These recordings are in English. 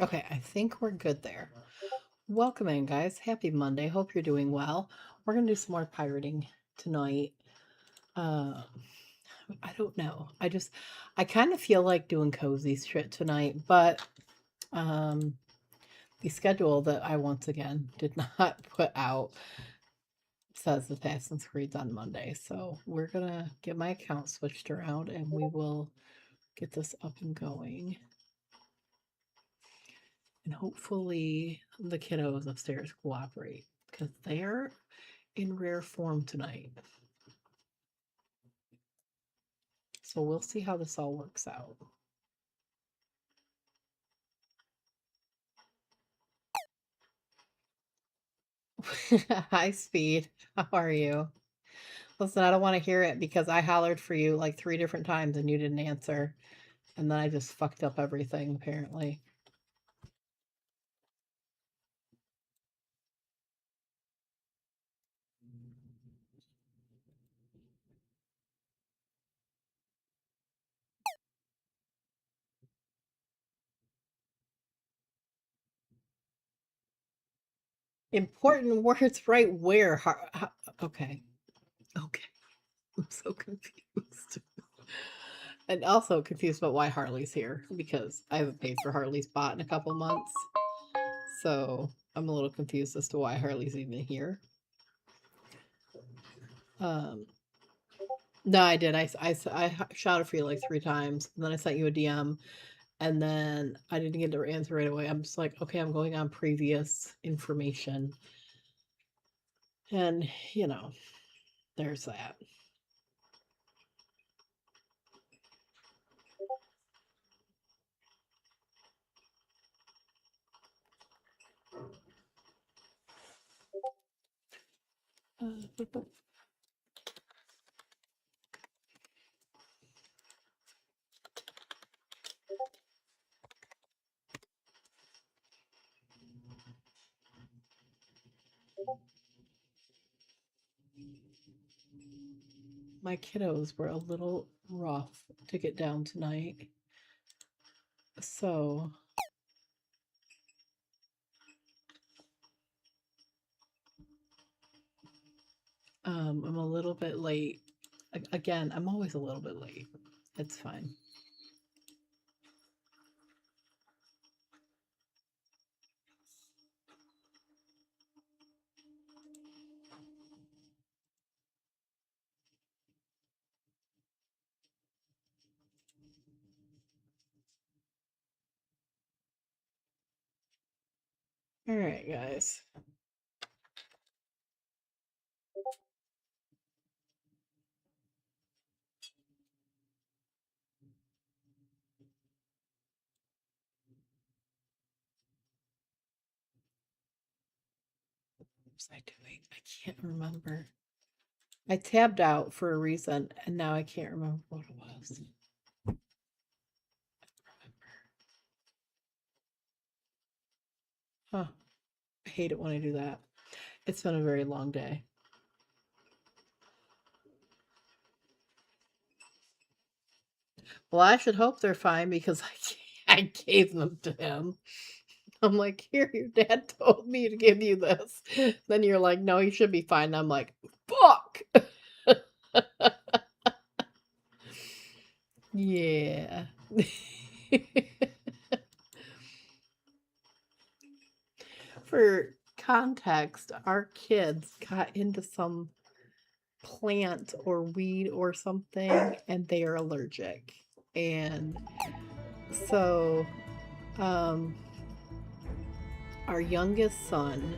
Okay, I think we're good there. Welcome in, guys. Happy Monday. Hope you're doing well. We're gonna do some more pirating tonight. Uh, I don't know. I kind of feel like doing cozy shit tonight, but um, the schedule that I once again did not put out says the Assassin's Creed's on Monday. So we're gonna get my account switched around and we will get this up and going. And hopefully the kiddos upstairs cooperate because they're in rare form tonight. So we'll see how this all works out. Hi, Speed. How are you? Listen, I don't want to hear it because I hollered for you like 3 different times and you didn't answer. And then I just fucked up everything, apparently. Important words right where? Okay. Okay. I'm so confused. And also confused about why Harley's here because I haven't paid for Harley's bot in a couple months. So I'm a little confused as to why Harley's even here. Um, no, I did. I shouted for you like 3 times, and then I sent you a DM, and then I didn't get to answer right away. I'm just like, okay, I'm going on previous information, and there's that. My kiddos were a little rough to get down tonight, so I'm a little bit late. Again, I'm always a little bit late. It's fine. All right, guys. What was I doing? I can't remember. I tabbed out for a reason, and now I can't remember what it was. Huh. I hate it when I do that. It's been a very long day. Well, I should hope they're fine because I gave them to him. I'm like, here, your dad told me to give you this. Then you're like, no, you should be fine. I'm like, fuck. Yeah. For context, our kids got into some plant or weed or something and they are allergic. And so um our youngest son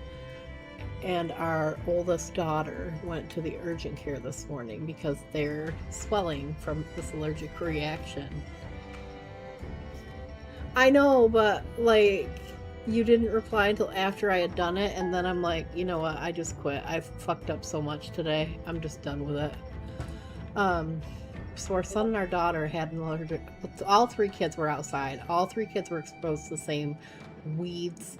and our oldest daughter went to the urgent care this morning because they're swelling from this allergic reaction. I know, but like you didn't reply until after I had done it, and then I'm like, you know what? I just quit. I've fucked up so much today. I'm just done with it. Um, so our son and our daughter had an allergic. All 3 kids were outside. All 3 kids were exposed to the same weeds.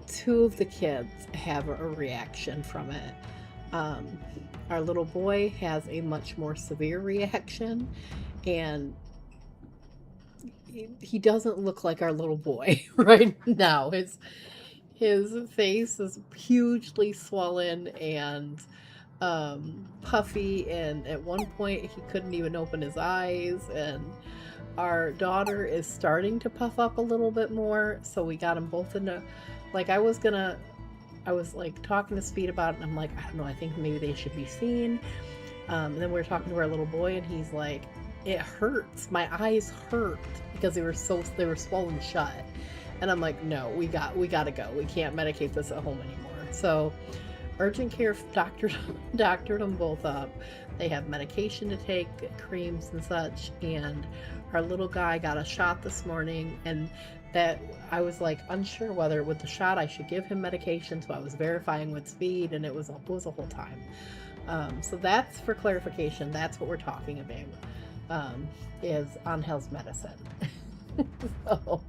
2 of the kids have a reaction from it. Um, our little boy has a much more severe reaction, and he doesn't look like our little boy right now. His face is hugely swollen and puffy, and at one point he couldn't even open his eyes, and our daughter is starting to puff up a little bit more, so we got them both in a, like, I was like talking to Speed about it, and I'm like, I don't know, I think maybe they should be seen. And then we were talking to our little boy, and he's like, it hurts, my eyes hurt because they were swollen shut. And I'm like, no, we gotta go, we can't medicate this at home anymore. So urgent care doctored them both up. They have medication to take, creams and such, and our little guy got a shot this morning, and that I was like unsure whether with the shot I should give him medication, so I was verifying with Speed, and it was a whole time. So that's for clarification. That's what we're talking about, is Angel's medicine. So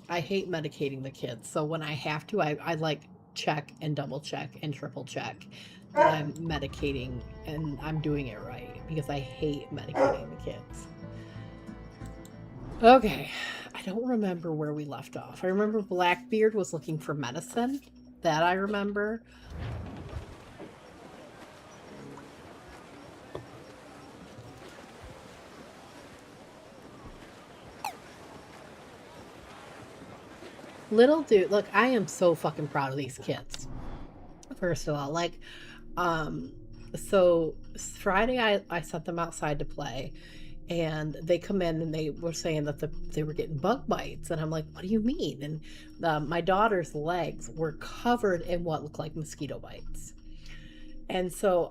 I hate medicating the kids. So when I have to, I like check and double check and triple check that I'm medicating and I'm doing it right, because I hate medicating the kids. Okay, I don't remember where we left off. I remember Blackbeard was looking for medicine. That I remember. Little dude, look, I am so fucking proud of these kids. First of all, like, so Friday I sent them outside to play, and they come in and they were saying that they were getting bug bites, and I'm like, what do you mean? And my daughter's legs were covered in what looked like mosquito bites. And so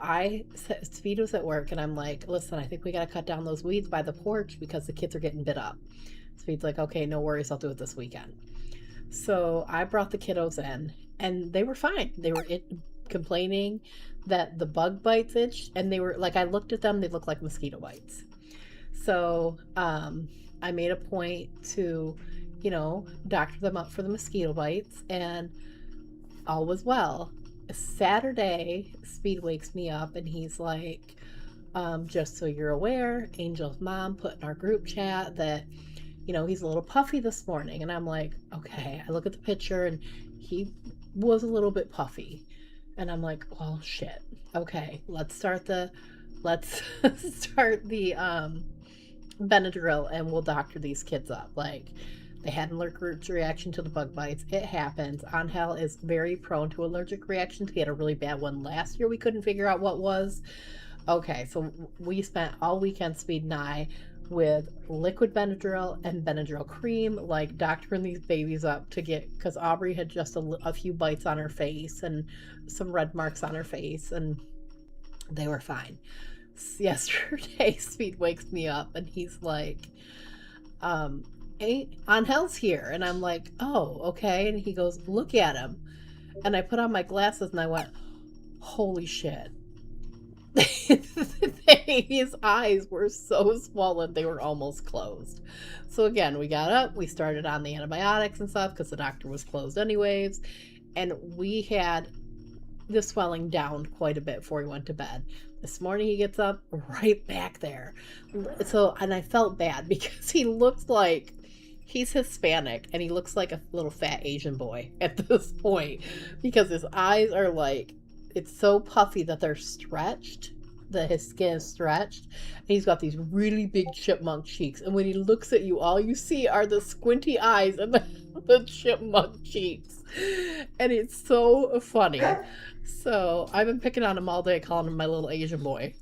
Speed was at work, and I'm like, listen, I think we got to cut down those weeds by the porch because the kids are getting bit up. Speed's like, okay, no worries, I'll do it this weekend. So I brought the kiddos in, and they were fine. They were complaining that the bug bites itched, and they were like, I looked at them, they looked like mosquito bites. So I made a point to, doctor them up for the mosquito bites, and all was well. Saturday, Speed wakes me up, and he's like, just so you're aware, Angel's mom put in our group chat that he's a little puffy this morning. And I'm like, okay. I look at the picture, and he was a little bit puffy. And I'm like, well, shit. Okay, let's start the Benadryl, and we'll doctor these kids up. Like, they had an allergic reaction to the bug bites. It happens. Angel is very prone to allergic reactions. He had a really bad one last year. We couldn't figure out what was. Okay, so we spent all weekend, Speed and I, with liquid Benadryl and Benadryl cream, like doctoring these babies up because Aubrey had just a few bites on her face and some red marks on her face, and they were fine. Yesterday, Speed wakes me up, and he's like, Angel's here. And I'm like, oh, okay. And he goes, look at him. And I put on my glasses, and I went, holy shit. His eyes were so swollen they were almost closed. So again, we got up, we started on the antibiotics and stuff because the doctor was closed anyways, and we had the swelling down quite a bit before he went to bed. This morning he gets up, right back there. So, and I felt bad because he looks like he's Hispanic, and he looks like a little fat Asian boy at this point, because his eyes are like, it's so puffy that they're stretched, that his skin is stretched, and he's got these really big chipmunk cheeks, and when he looks at you, all you see are the squinty eyes and the chipmunk cheeks, and it's so funny. So I've been picking on him all day, calling him my little Asian boy.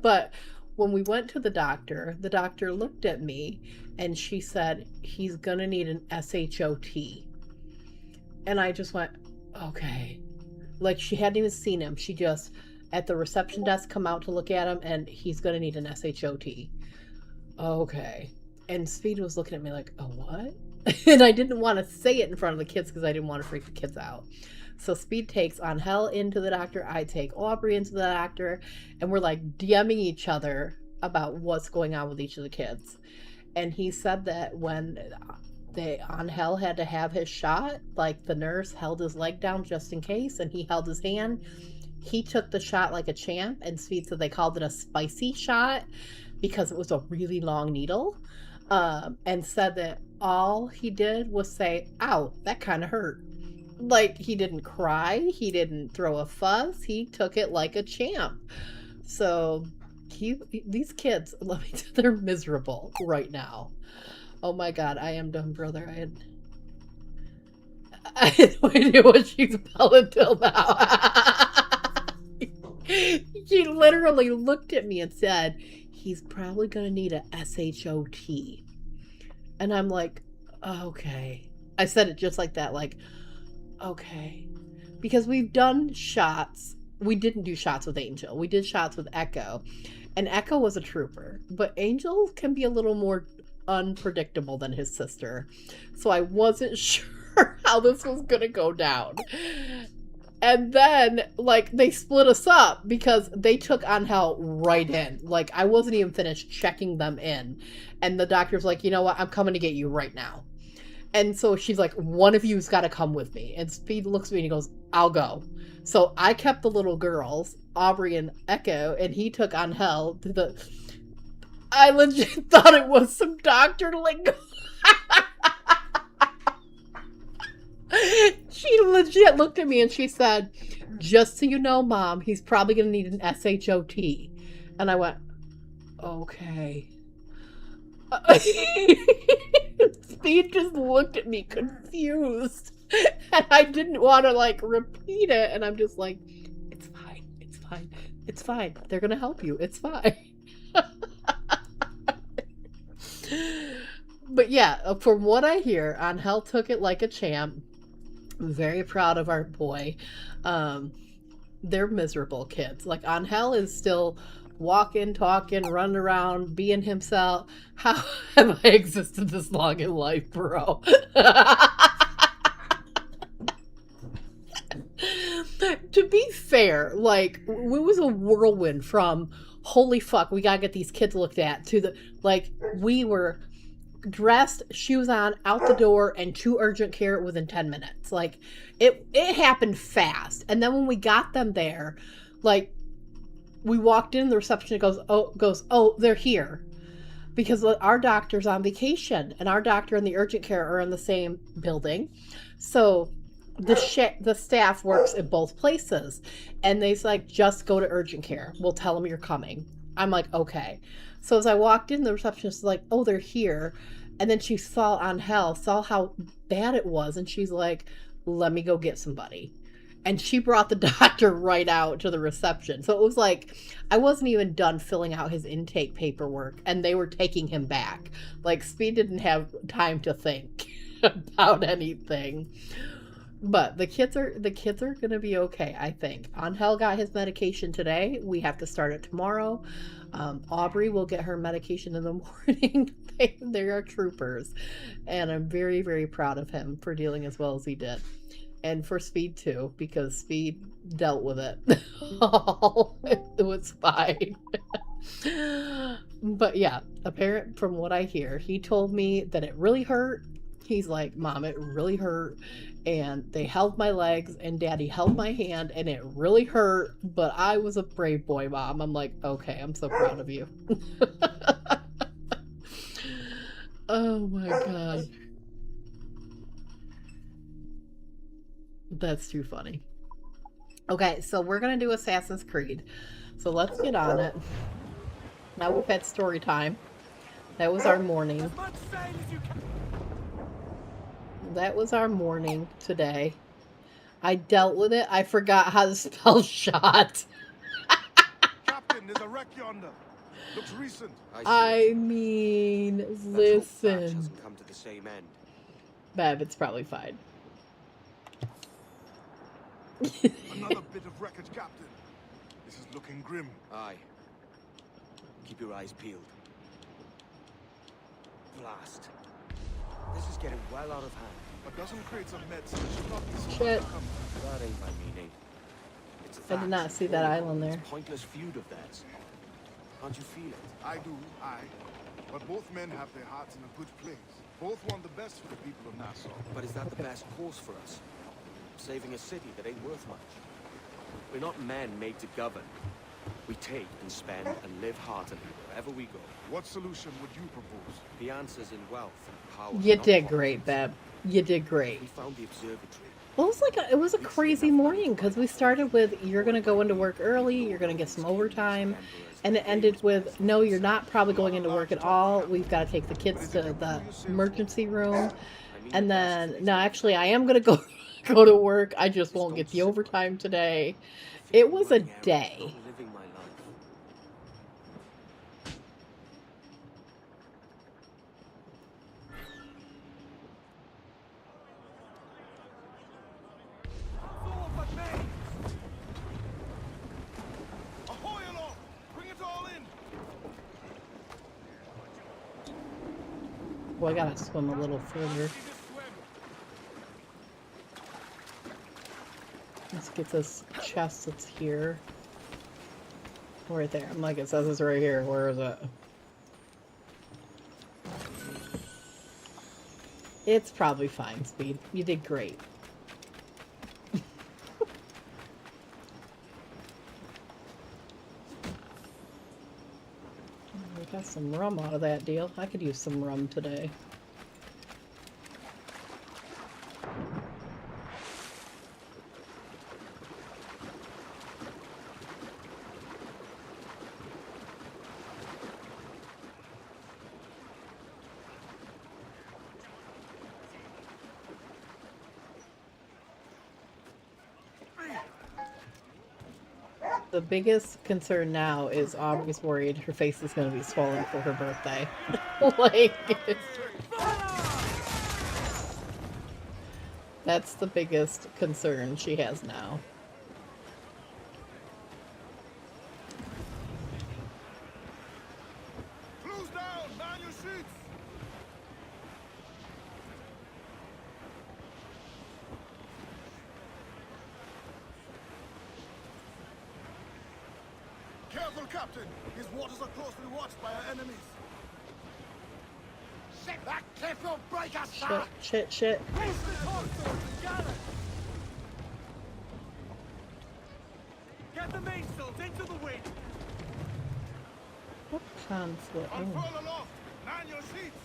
But when we went to the doctor looked at me, and she said, he's gonna need an SHOT. And I just went, okay. Like, she hadn't even seen him. She just, at the reception desk, come out to look at him, and he's going to need an SHOT. Okay. And Speed was looking at me like, oh, what? And I didn't want to say it in front of the kids because I didn't want to freak the kids out. So Speed takes Angel into the doctor. I take Aubrey into the doctor. And we're like DMing each other about what's going on with each of the kids. And he said that when Angel had to have his shot, like, the nurse held his leg down just in case, and he held his hand. he took the shot like a champ, and Speed said they called it a spicy shot because it was a really long needle, and said that all he did was say, "Ow, that kind of hurt." Like, he didn't cry, he didn't throw a fuss, he took it like a champ. So these kids, let me they're miserable right now. Oh my god, I am done, brother. I had no idea what she's spelled until now. She literally looked at me and said, "He's probably going to need a SHOT." And I'm like, okay. I said it just like that, like, okay. Because we've done shots. We didn't do shots with Angel. We did shots with Echo. And Echo was a trooper. But Angel can be a little more unpredictable than his sister. So I wasn't sure how this was going to go down. And then, like, they split us up because they took Angel right in. Like, I wasn't even finished checking them in. And the doctor's like, "You know what? I'm coming to get you right now." And so she's like, "One of you's got to come with me." And Speed looks at me and he goes, "I'll go." So I kept the little girls, Aubrey and Echo, and he took Angel to the... I legit thought it was some doctor lingo. She legit looked at me and she said, "Just so you know, Mom, he's probably going to need an SHOT." And I went, okay. Speed just looked at me confused. And I didn't want to, like, repeat it. And I'm just like, it's fine. It's fine. It's fine. They're going to help you. It's fine. But yeah, from what I hear, Angel took it like a champ. I'm very proud of our boy. They're miserable kids. Like, Angel is still walking, talking, running around, being himself. How have I existed this long in life, bro? To be fair, like, it was a whirlwind from holy fuck, we gotta get these kids looked at, to the, like, we were dressed, shoes on, out the door, and to urgent care within 10 minutes. Like, it happened fast. And then when we got them there, like, we walked in, the receptionist goes, "Oh, they're here." Because our doctor's on vacation, and our doctor and the urgent care are in the same building. So the staff works in both places. And they's like, "Just go to urgent care. We'll tell them you're coming." I'm like, okay. So as I walked in, the receptionist was like, "Oh, they're here." And then she saw Angel, saw how bad it was. And she's like, "Let me go get somebody." And she brought the doctor right out to the reception. So it was like, I wasn't even done filling out his intake paperwork, and they were taking him back. Like, Speed didn't have time to think about anything. But the kids are gonna be okay, I think. Angel got his medication today. We have to start it tomorrow. Aubrey will get her medication in the morning. They are troopers, and I'm very, very proud of him for dealing as well as he did, and for Speed too, because Speed dealt with it. It was fine. But yeah, from what I hear, he told me that it really hurt. He's like, "Mom, it really hurt, and they held my legs, and Daddy held my hand, and it really hurt, but I was a brave boy, Mom." I'm like, okay, I'm so proud of you. Oh my god. That's too funny. Okay, so we're gonna do Assassin's Creed. So let's get on it. Now we've had story time. That was our morning. That was our morning today. I dealt with it. I forgot how to spell shot. Captain, there's a wreck yonder. Looks recent. I mean, listen. Hasn't come to the same end. Bev, it's probably fine. Another bit of wreckage, Captain. This is looking grim. Aye. Keep your eyes peeled. Blast. This is getting well out of hand. A dozen crates of meds should not be so Shit. That ain't my meaning. It's a I fact. did not see that island there. It's a pointless feud of theirs. Can't you feel it? I do, but both men have their hearts in a good place. Both want the best for the people of Nassau. But is that the best course for us? Saving a city that ain't worth much? We're not men made to govern. We take and spend and live heartily wherever we go. What solution would you propose? The answer's in wealth and power. You not did great, politics. Beb. You did great. We found the observatory. Well, it was like it was a We'd see crazy enough money morning to buy because we the started fortune. with you're going to go into work early, you're going to get some overtime, and it ended with no, you're not probably going into work at all. We've got to take the kids to the emergency room, and then no, actually, I am going to go go to work. I just won't get the overtime today. It was a day. Living my life. Ahoy aloft! Bring it all in! Well, I gotta swim a little further. Let's get this chest that's here. Right there. I'm like, it says it's right here. Where is it? It's probably fine, Speed. You did great. We got some rum out of that deal. I could use some rum today. The biggest concern now is Aubrey's worried her face is going to be swollen for her birthday. Like, that's the biggest concern she has now. Close down! Man your sheets! Careful, Captain! His waters are closely watched by our enemies. Shit, that cliff will break us, sir! Shit. Haste the torsos and gather! Get the mainsails into the wind! What conflict? Oh. Unfurl aloft! Man your sheets!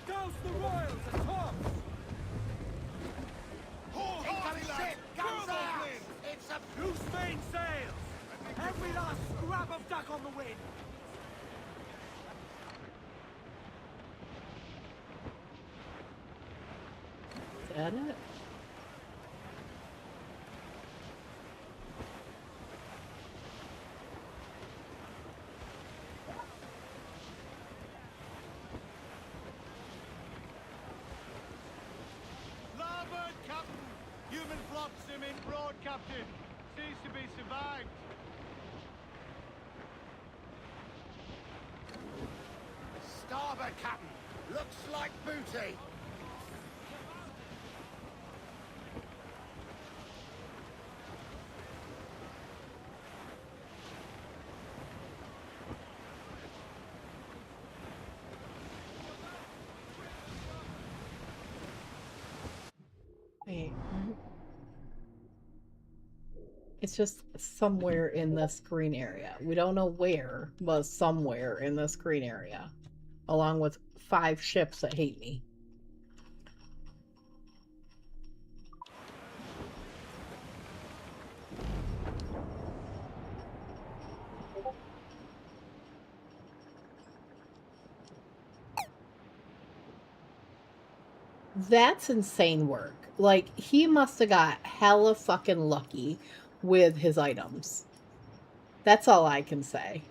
Douse the royals and tops! Wholeheartedly, lads! Guns out! It's a loose main sails! Every last scrap of duck on the wind! Is that it? Larboard, Captain! Human flotsam in broad, Captain! Seems to be survived. Starboard, Captain! Looks like booty! Wait. It's just somewhere in this green area. We don't know where, but somewhere in this green area. Along with 5 ships that hate me. That's insane work. Like, he must have got hella fucking lucky with his items. That's all I can say.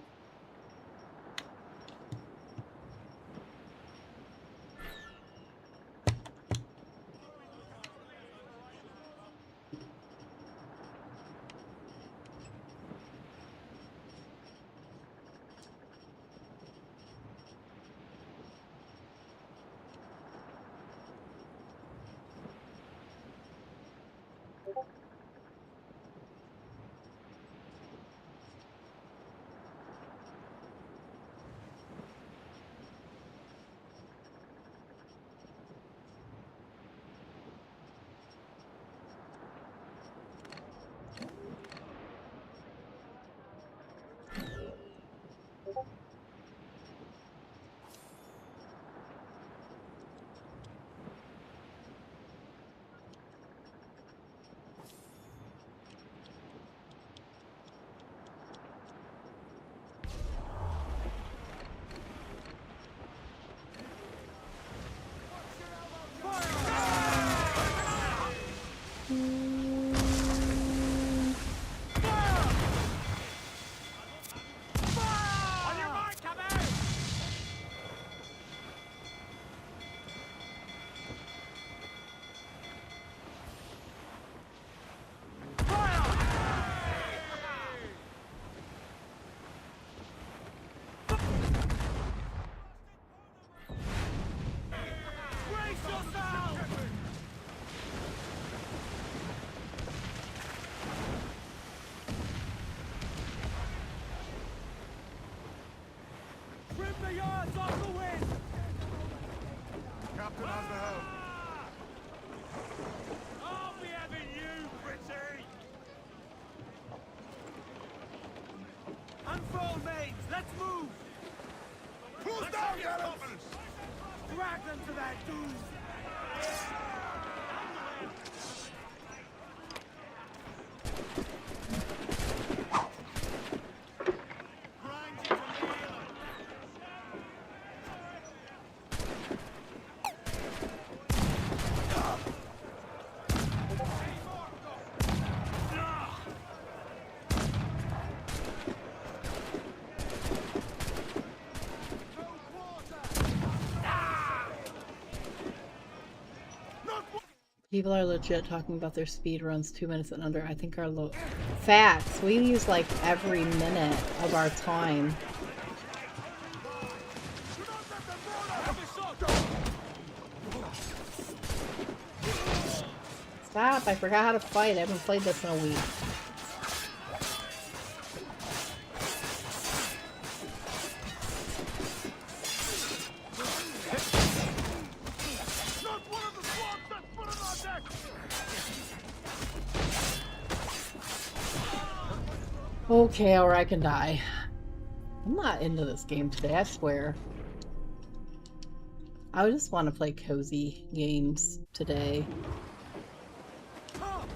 On your mark, come out! Brace yourself! Trim the yards off the wind! Captain has the helm. I'll be having you, Piratey! Unfurl mains, let's move! Who's down, gallants? Drag them to their doom! Grind you to meal! People are legit talking about their speed runs 2 minutes and under. I think our low facts. We use like every minute of our time. Stop! I forgot how to fight. I haven't played this in a week. Not one of the squad that's put on our deck! Okay, or I can die. I'm not into this game today, I swear. I just want to play cozy games today. Tops!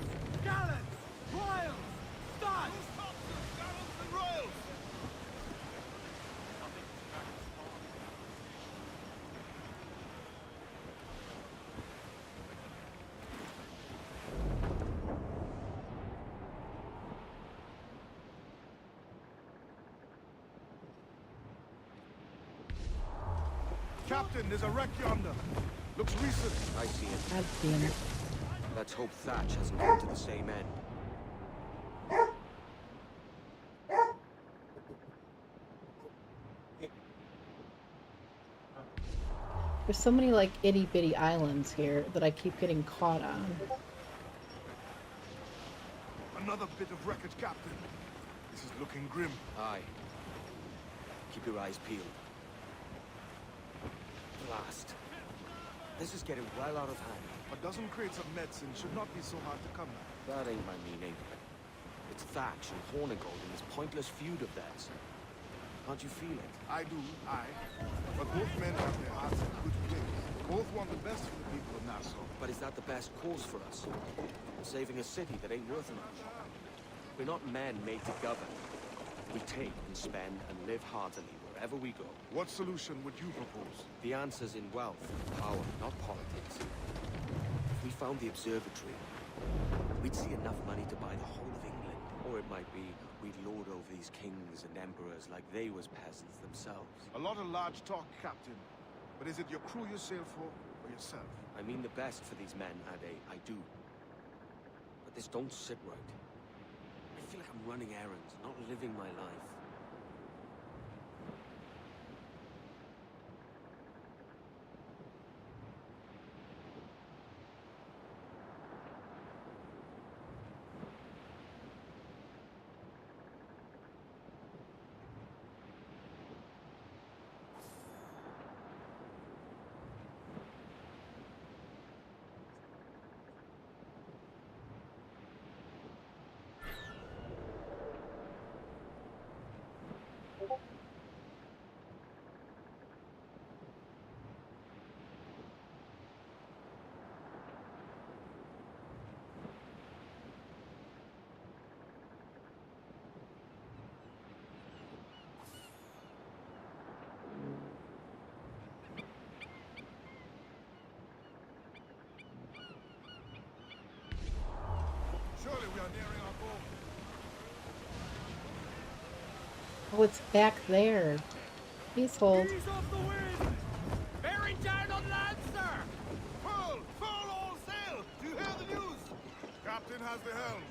Gallants! Royals! Studs! Gallants and royals! Captain, there's a wreck yonder. Looks recent. I see it. God damn it. Let's hope Thatch hasn't come to the same end. There's so many like itty bitty islands here that I keep getting caught on. Another bit of wreckage, Captain. This is looking grim. Aye. Keep your eyes peeled. Blast. This is getting well out of hand. A dozen crates of medicine should not be so hard to come by. That ain't my meaning. It's Thatch and Hornigold in this pointless feud of theirs. Can't you feel it? I do, aye. But both men have their hearts in a good place. Both want the best for the people of Nassau. But is that the best cause for us? Saving a city that ain't worth much. We're not men made to govern. We take and spend and live heartily wherever we go. What solution would you propose? The answer's in wealth and power, not politics. found the observatory, we'd see enough money to buy the whole of England. Or it might be we'd lord over these kings and emperors like they was peasants themselves. A lot of large talk, Captain. But is it your crew you sail for, or yourself? I mean the best for these men, Ade, I do. But this don't sit right. I feel like I'm running errands, not living my life. Surely we are nearing our goal. Oh, it's back there. Please hold. Ease off the wind! Bearing down on land, sir! Full! Full all sail! Do you hear the news? Captain has the helm.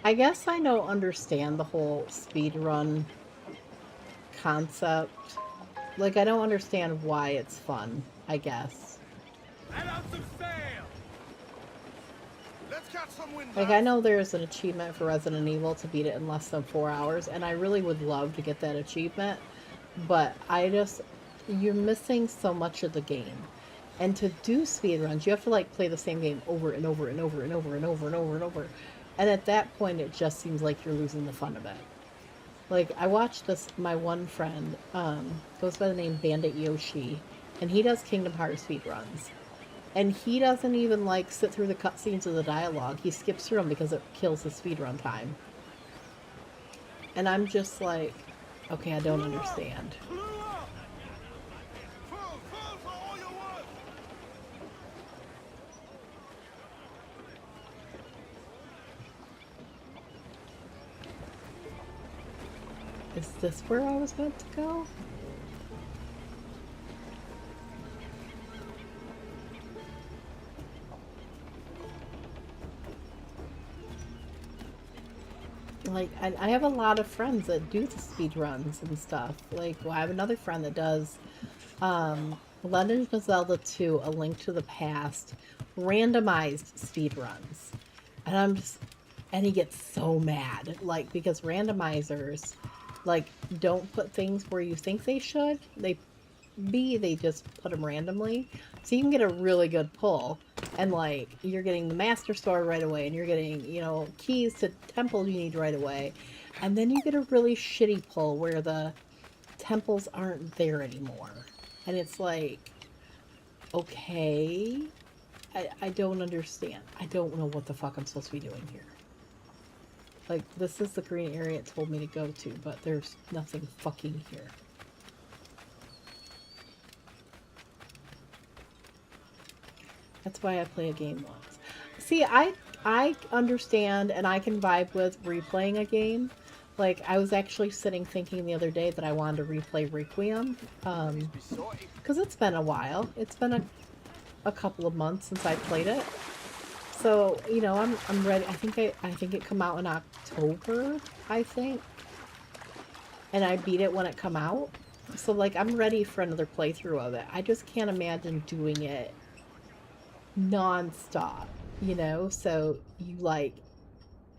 I guess I don't understand the whole speed run concept. Like, I don't understand why it's fun, I guess. Let out some sail! Let's catch some wind. Like, I know there's an achievement for Resident Evil to beat it in less than 4 hours, and I really would love to get that achievement, but you're missing so much of the game. And to do speedruns, you have to, like, play the same game over and over and over and over and over and over and over. And at that point, it just seems like you're losing the fun of it. Like, I watched this, my one friend, goes by the name Bandit Yoshi, and he does Kingdom Hearts speedruns. And he doesn't even, like, sit through the cutscenes of the dialogue. He skips through them because it kills his speedrun time. And I'm just like, okay, I don't understand. Blew up! Full! Full for all your worth! Is this where I was meant to go? Like, I have a lot of friends that do the speed runs and stuff. Like, well, I have another friend that does Legend of Zelda 2, A Link to the Past, randomized speed runs. And he gets so mad, like, because randomizers, like, don't put things where you think they should. They just put them randomly. So you can get a really good pull. And, like, you're getting the Master Sword right away. And you're getting, keys to temples you need right away. And then you get a really shitty pull where the temples aren't there anymore. And it's like, okay. I don't understand. I don't know what the fuck I'm supposed to be doing here. Like, this is the green area it told me to go to. But there's nothing fucking here. That's why I play a game once. See, I understand and I can vibe with replaying a game. Like, I was actually sitting thinking the other day that I wanted to replay Requiem. Because it's been a while. It's been a couple of months since I played it. So, I'm ready. I think it come out in October, I think. And I beat it when it come out. So, like, I'm ready for another playthrough of it. I just can't imagine doing it non-stop, so you like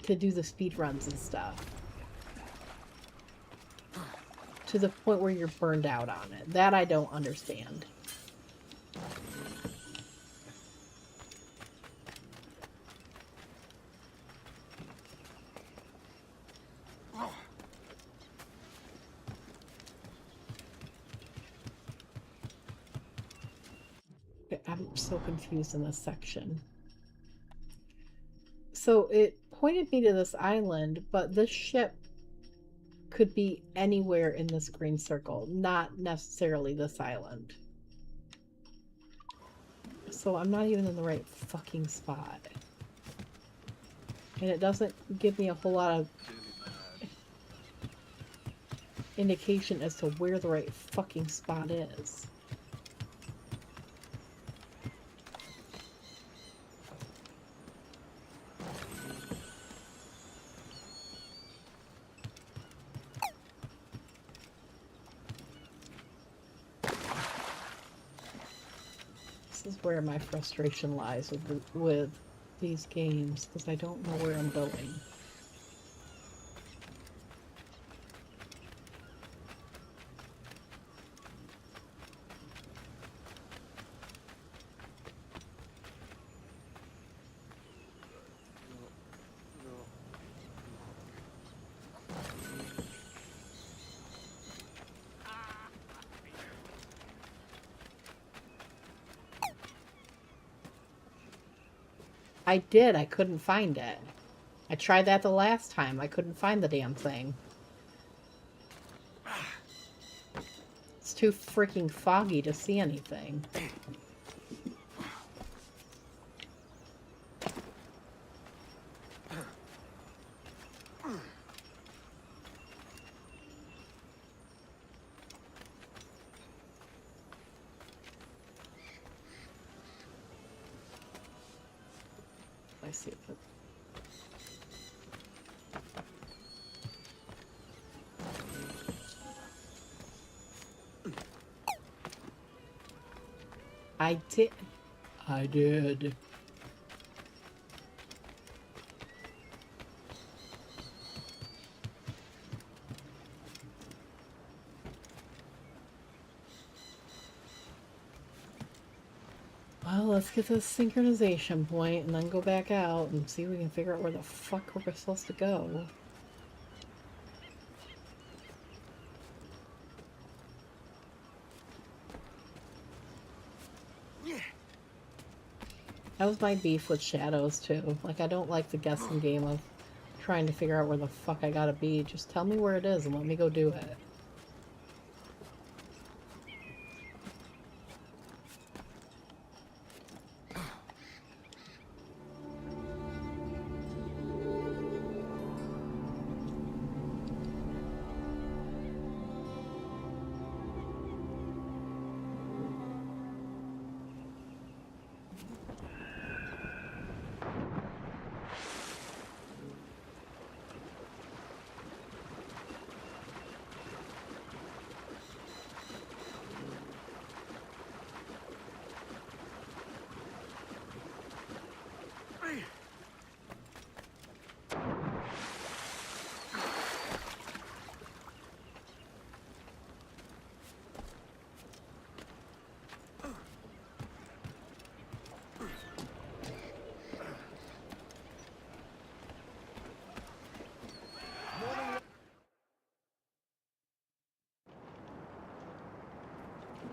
to do the speed runs and stuff to the point where you're burned out on it. That I don't understand. I'm so confused in this section. So it pointed me to this island, but this ship could be anywhere in this green circle, not necessarily this island. So I'm not even in the right fucking spot. And it doesn't give me a whole lot of indication as to where the right fucking spot is. This is where my frustration lies with these games, because I don't know where I'm going. I did, I couldn't find it. I tried that the last time, I couldn't find the damn thing. It's too freaking foggy to see anything. I see it. I did. I did. Well, let's get this synchronization point and then go back out and see if we can figure out where the fuck we're supposed to go. That was my beef with Shadows, too. Like, I don't like the guessing game of trying to figure out where the fuck I gotta be. Just tell me where it is and let me go do it.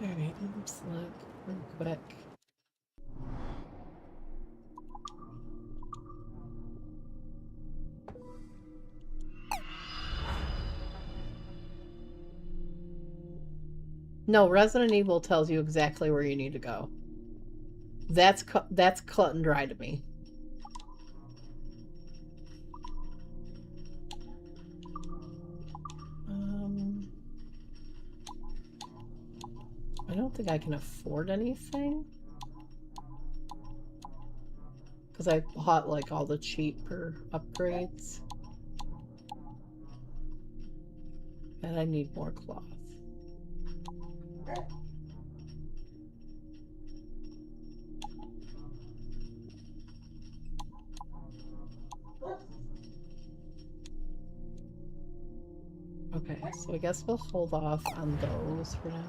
Alright, let's look real quick. No, Resident Evil tells you exactly where you need to go. That's cut and dry to me. I don't think I can afford anything. Because I bought like all the cheaper upgrades. And I need more cloth. Okay, so I guess we'll hold off on those for now.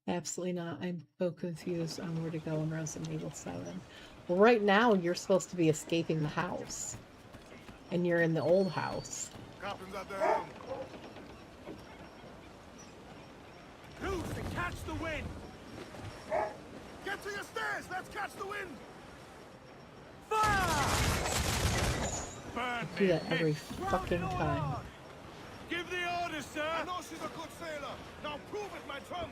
Absolutely not. I'm so confused on where to go in Resident Evil 7. Well, right now you're supposed to be escaping the house. And you're in the old house. Captain's at the helm. Loose and catch the wind! Get to your stairs! Let's catch the wind! Fire! Burn Do me, that every miss. fucking time. Give the order, sir! I know she's a good sailor. Now prove it, my trunks.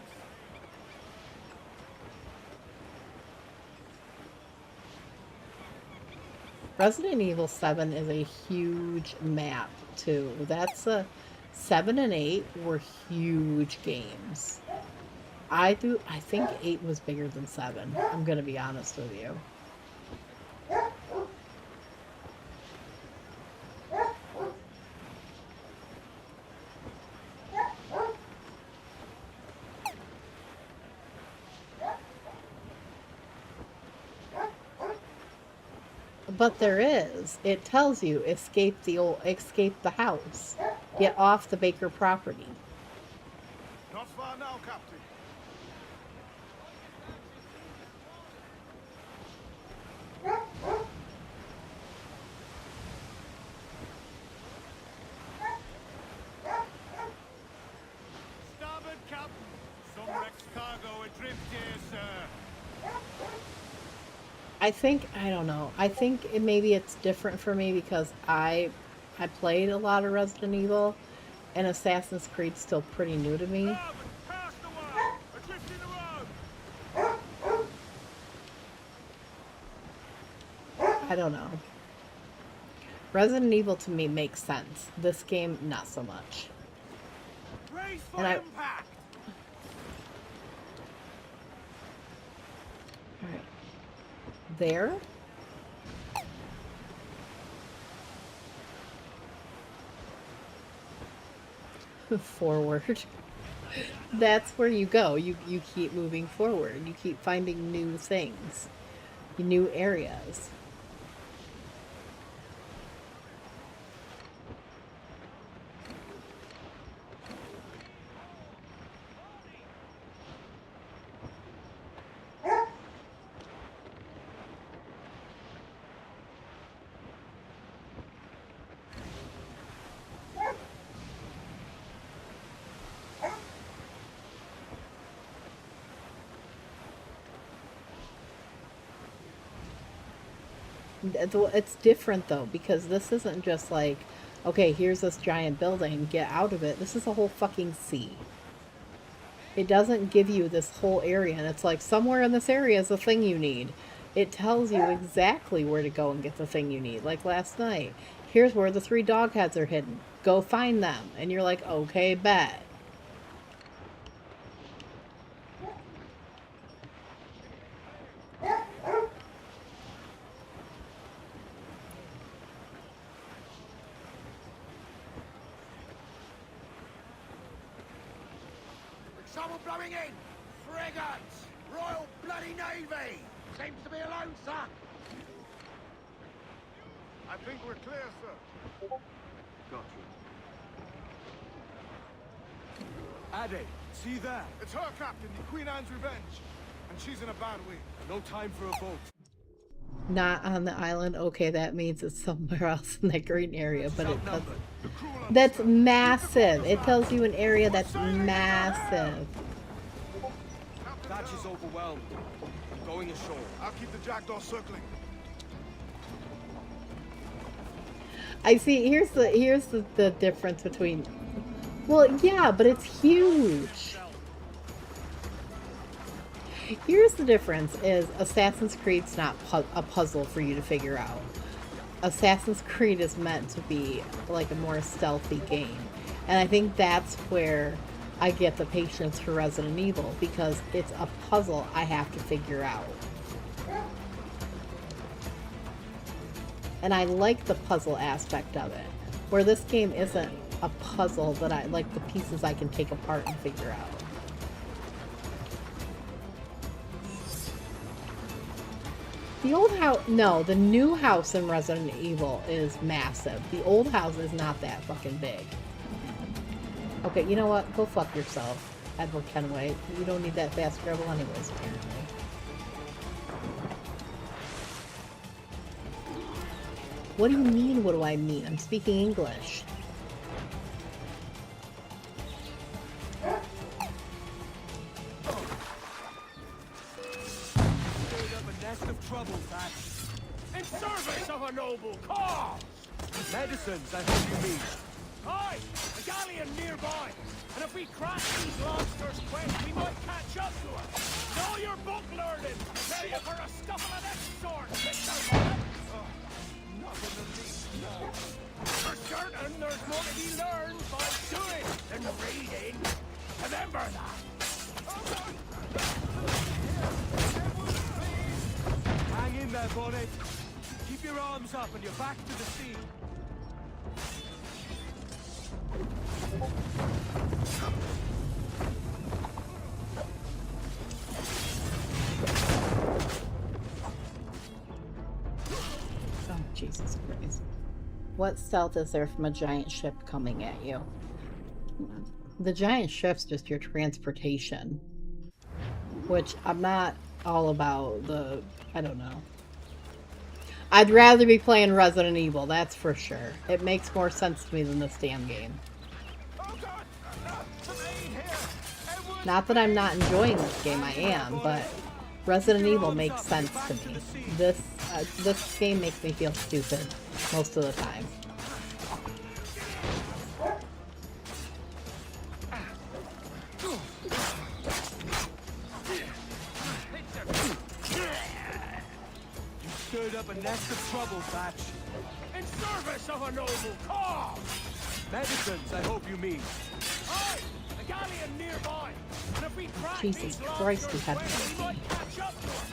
Resident Evil 7 is a huge map, too. That's a 7 and 8 were huge games. I think 8 was bigger than 7. I'm gonna be honest with you. But there is. It tells you escape the house. Get off the Baker property. Not far now, Captain. Starboard, Captain. Some wrecked cargo adrift here, sir. I don't know. I think maybe it's different for me because I played a lot of Resident Evil, and Assassin's Creed's still pretty new to me. Starboard, cast away. Adrift in the road. I don't know. Resident Evil to me makes sense. This game, not so much. Brace for And impact. Alright. There. Forward. That's where you go. You keep moving forward. You keep finding new things. New areas. It's different though, because this isn't just like, okay, here's this giant building, get out of it. This is a whole fucking sea. It doesn't give you this whole area, and it's like, somewhere in this area is the thing you need. It tells you exactly where to go and get the thing you need. Like last night, here's where the 3 dog heads are hidden. Go find them. And you're like, okay, bet. Someone blowing in! Frigates! Royal Bloody Navy! Seems to be alone, sir! I think we're clear, sir. Got you. Ade, see that? It's her, Captain, the Queen Anne's Revenge. And she's in a bad way. No time for a boat. Not on the island. Okay, that means it's somewhere else in that green area, but it does. Outnumbered. The crew will That's understand. massive. It tells you an area that's massive. Captain, Thatch is overwhelmed. I'm going ashore. I'll keep the jackdaw circling. I see. Here's the difference between. Well, yeah, but it's huge. Here's the difference: is Assassin's Creed's not a puzzle for you to figure out. Assassin's Creed is meant to be like a more stealthy game, and I think that's where I get the patience for Resident Evil, because it's a puzzle I have to figure out. And I like the puzzle aspect of it, where this game isn't a puzzle that I like the pieces I can take apart and figure out. The old house, no, the new house in Resident Evil is massive. The old house is not that fucking big. Okay, you know what? Go fuck yourself, Edward Kenway. You don't need that fast travel anyways, apparently. What do you mean, what do I mean? I'm speaking English. Stirred up a nest of trouble, Thatch. In service of a noble cause! Medicines, I hope you mean. Aye, a galleon nearby. And if we crash these lobsters quick, we might catch up to her. Know your book learning. Prepare you for a scuffle of this sort, Mr. Mullet. Not in the least, no. For certain, there's more to be learned by doing than reading. Remember that. Hang in there, Bonnet. Keep your arms up and your back to the sea. Oh, Jesus Christ. What stealth is there from a giant ship coming at you? The giant ship's just your transportation. Which I'm not all about the... I don't know. I'd rather be playing Resident Evil, that's for sure. It makes more sense to me than this damn game. Not that I'm not enjoying this game, I am, but Resident Evil makes sense to me. This game makes me feel stupid most of the time. Stirred up a nest of trouble, Batch. In service of a noble cause! Medicines, I hope you mean. Aye, a galleon nearby. And if we crack Jesus these Christ, lobsters we had quick, we might catch up to her.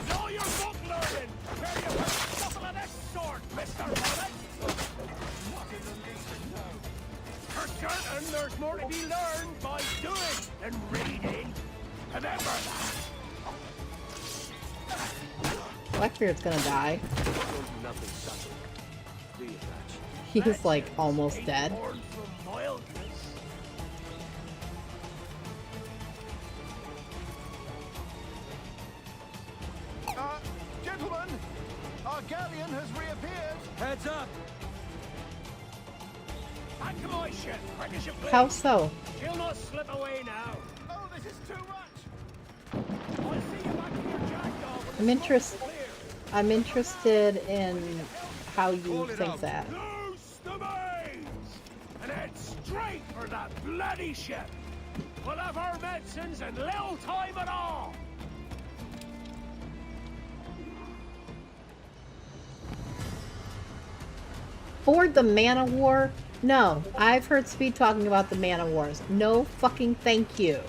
Know your book learning. Prepare you for a scuffle of this sort, Mr. Mullet. Not in the least, no. For certain, there's more to be learned by doing than reading. Remember that. Blackbeard's gonna die. Don't do nothing subtle. Do you, Batch? He's like almost dead. Born from mildness. Gentlemen, our galleon has reappeared. Heads up! Back to my ship, quick as you please. How so? She'll not slip away now. Oh, this is too much. I'll see you back in your jackdaw when I'm the interest- smoke's clear. I'm interested in how you think that. Loose the mains! And head straight for that bloody ship! We'll have our medicines in little time at all! Board the Mana War? No, I've heard Speed talking about the Mana Wars. No fucking thank you.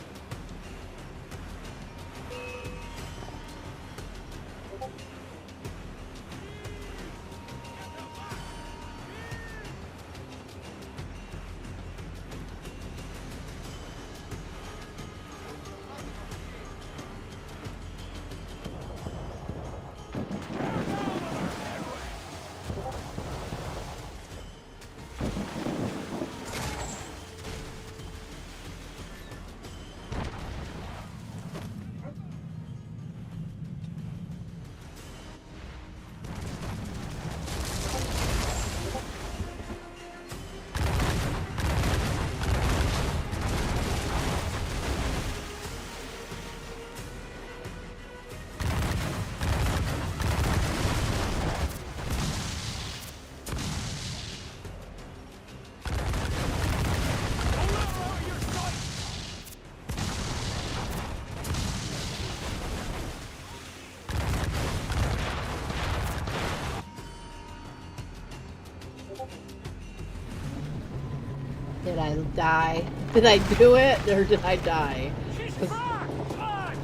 Did I die? Did I do it or did I die? She's 'Cause- back, lads!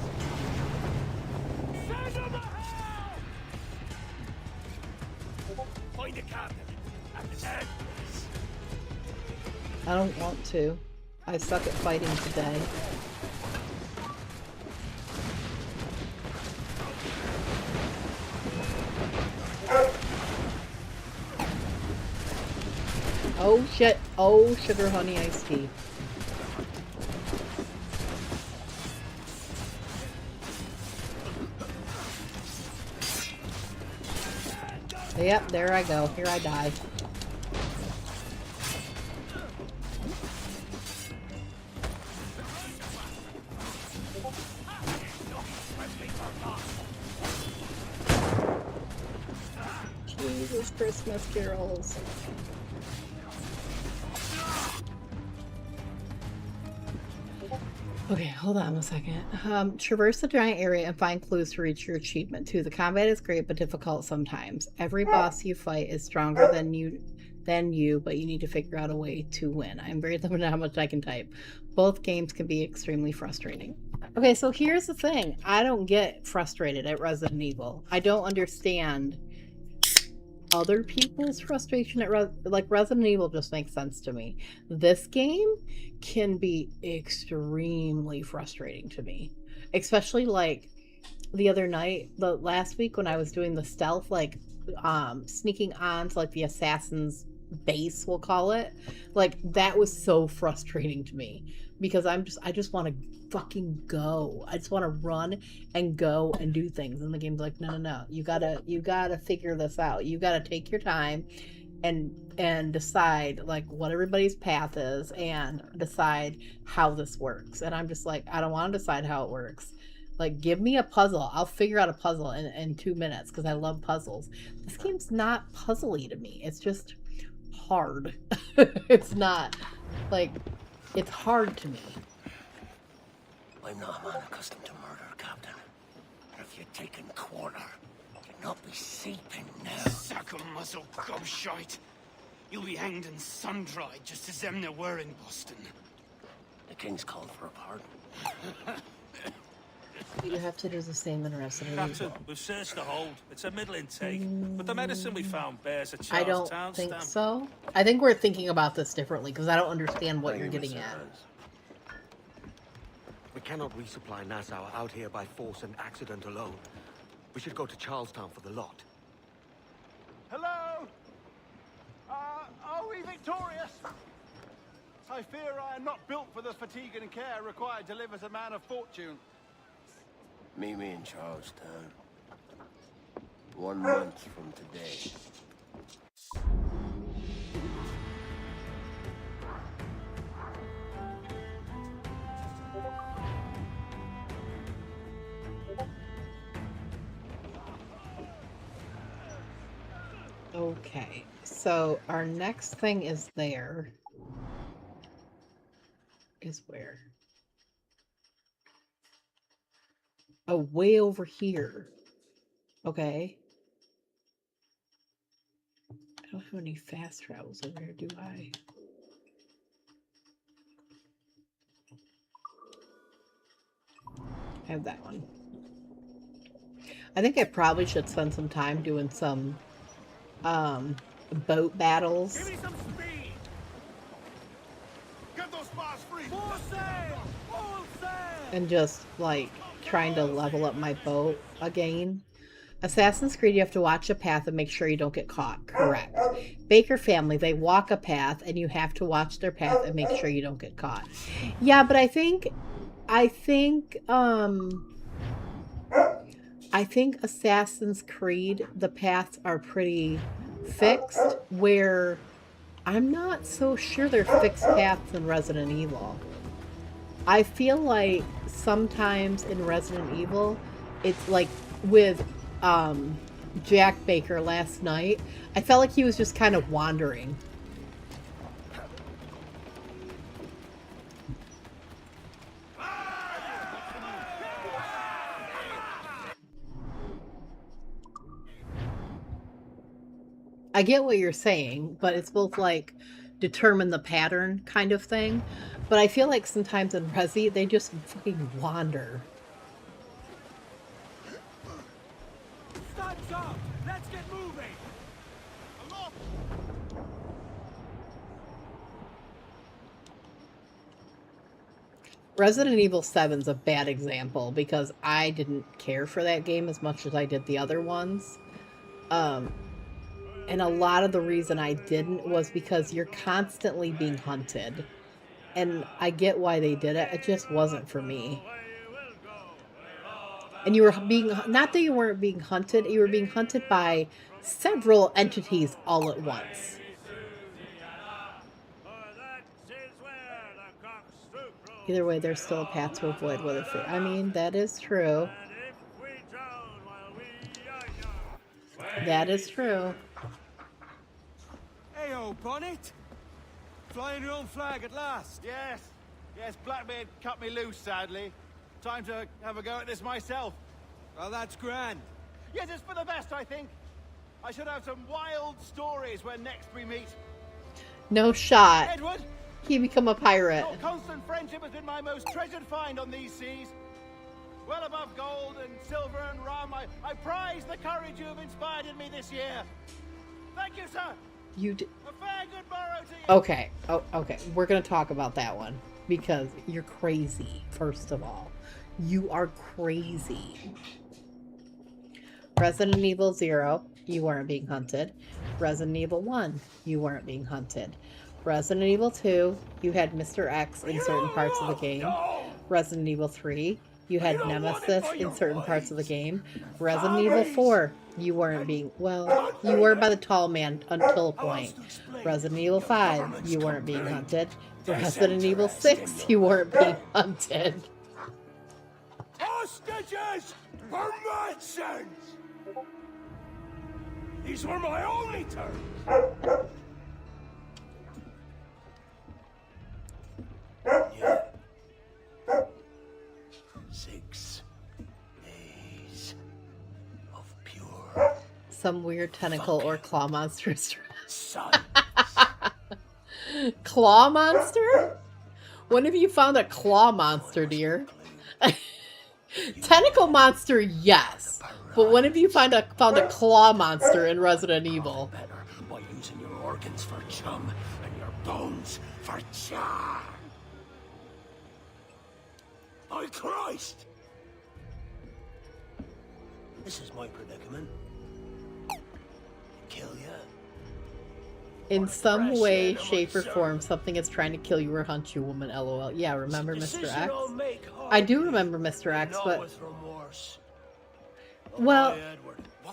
Send them to hell! Find the captain. At his head. I don't want to. I suck at fighting today. Oh shit. Oh, sugar honey iced tea. Yep, there I go. Here I die. Christmas carols. Okay, hold on a second. Traverse the giant area and find clues to reach your achievement. 2. The combat is great but difficult sometimes. Every boss you fight is stronger than you, but you need to figure out a way to win. I'm very limited on how much I can type. Both games can be extremely frustrating. Okay, so here's the thing. I don't get frustrated at Resident Evil. I don't understand other people's frustration at Resident Evil just makes sense to me. This game can be extremely frustrating to me, especially like the other night, the last week when I was doing the stealth, like sneaking on to like the assassin's base, we'll call it. Like that was so frustrating to me because I just want to fucking go. I just want to run and go and do things. And the game's like, no. You gotta figure this out. You gotta take your time and decide like what everybody's path is and decide how this works. And I'm just like, I don't want to decide how it works. Like, give me a puzzle. I'll figure out a puzzle in 2 minutes because I love puzzles. This game's not puzzly to me. It's just hard. It's not like it's hard to me. I'm not a man accustomed to murder, Captain. If you're taking quarter, you'll not be sleeping now. Sack of muzzle gobshite. You'll be hanged and sun-dried just as them there were in Boston. The King's called for a pardon. You have to do the same in Resident Captain, Evil. we've searched the hold. It's a middling take, but the medicine we found bears a I don't Charlestown think stamp. so. I think we're thinking about this differently because I don't understand what you're Bring him, getting Mr. at. Rose. We cannot resupply Nassau out here by force and accident alone. We should go to Charlestown for the lot. Hello? Are we victorious? I fear I am not built for the fatigue and care required to live as a man of fortune. Meet me in Charlestown. 1 month from today. Okay, so our next thing is there. Is where? Oh, way over here. Okay. I don't have any fast travels over here, do I? I have that one. I think I probably should spend some time doing some boat battles. Give me some speed! Get those spots free! Full sail! Full sail! And just like trying to level up my boat again. Assassin's Creed, you have to watch a path and make sure you don't get caught. Correct. Baker family, they walk a path and you have to watch their path and make sure you don't get caught. Yeah, but I think Assassin's Creed, the paths are pretty fixed, where I'm not so sure they're fixed paths in Resident Evil. I feel like sometimes in Resident Evil, it's like with Jack Baker last night, I felt like he was just kind of wandering. I get what you're saying, but it's both like determine the pattern kind of thing. But I feel like sometimes in Resi, they just fucking wander. Time's up! Let's get moving! Resident Evil 7's a bad example because I didn't care for that game as much as I did the other ones. And a lot of the reason I didn't was because you're constantly being hunted. And I get why they did it. It just wasn't for me. And you were being, not that you weren't being hunted, you were being hunted by several entities all at once. Either way, there's still a path to avoid weather fear. I mean, that is true. That is true. Bonnet? Flying your own flag at last. Yes. Yes, Blackbeard cut me loose, sadly. Time to have a go at this myself. Well, that's grand. Yes, it's for the best, I think. I should have some wild stories when next we meet. No shot. Edward, He become a pirate. your constant friendship has been my most treasured find on these seas. Well above gold and silver and rum, I prize the courage you have inspired in me this year. Thank you, sir. You d- A fair good morrow to you. Okay. Oh, okay. We're gonna talk about that one because you're crazy. First of all, you are crazy. Resident Evil 0, you weren't being hunted. Resident Evil 1, you weren't being hunted. Resident Evil 2, you had Mr. X in certain parts of the game. Resident Evil 3, you had Nemesis in certain parts of the game. Resident Evil 4, you weren't being, well, you were by the tall man until a point. Resident Evil 5, you weren't being hunted. Resident Evil 6, you weren't being hunted. Hostages for merchants! These were my only terms. Yeah. 6 days of pure Some weird tentacle or claw monster. sun. Claw monster? When have you found a claw monster, dear? Tentacle monster, yes. But when have you found a claw monster in Resident Evil? Better by using your organs for chum and your bones for char. By Christ! This is my predicament. Kill ya. In some way, shape, or form, something is trying to kill you or hunt you, woman. LOL. Yeah, remember Mr. X? I do remember Mr. X, but well,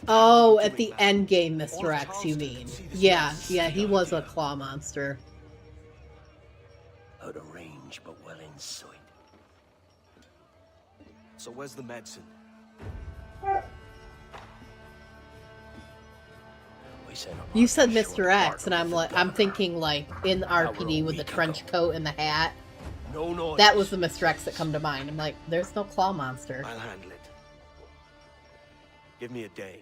oh, at the end game, Mr. X, you mean? Yeah, he was a claw monster. Out of range, but well in sight. So where's the medicine? You said Mr. X, and I'm thinking like in RPD with the trench coat and the hat. No noise. That was the Mr. X that come to mind. I'm like, there's no claw monster. I'll handle it. Give me a day.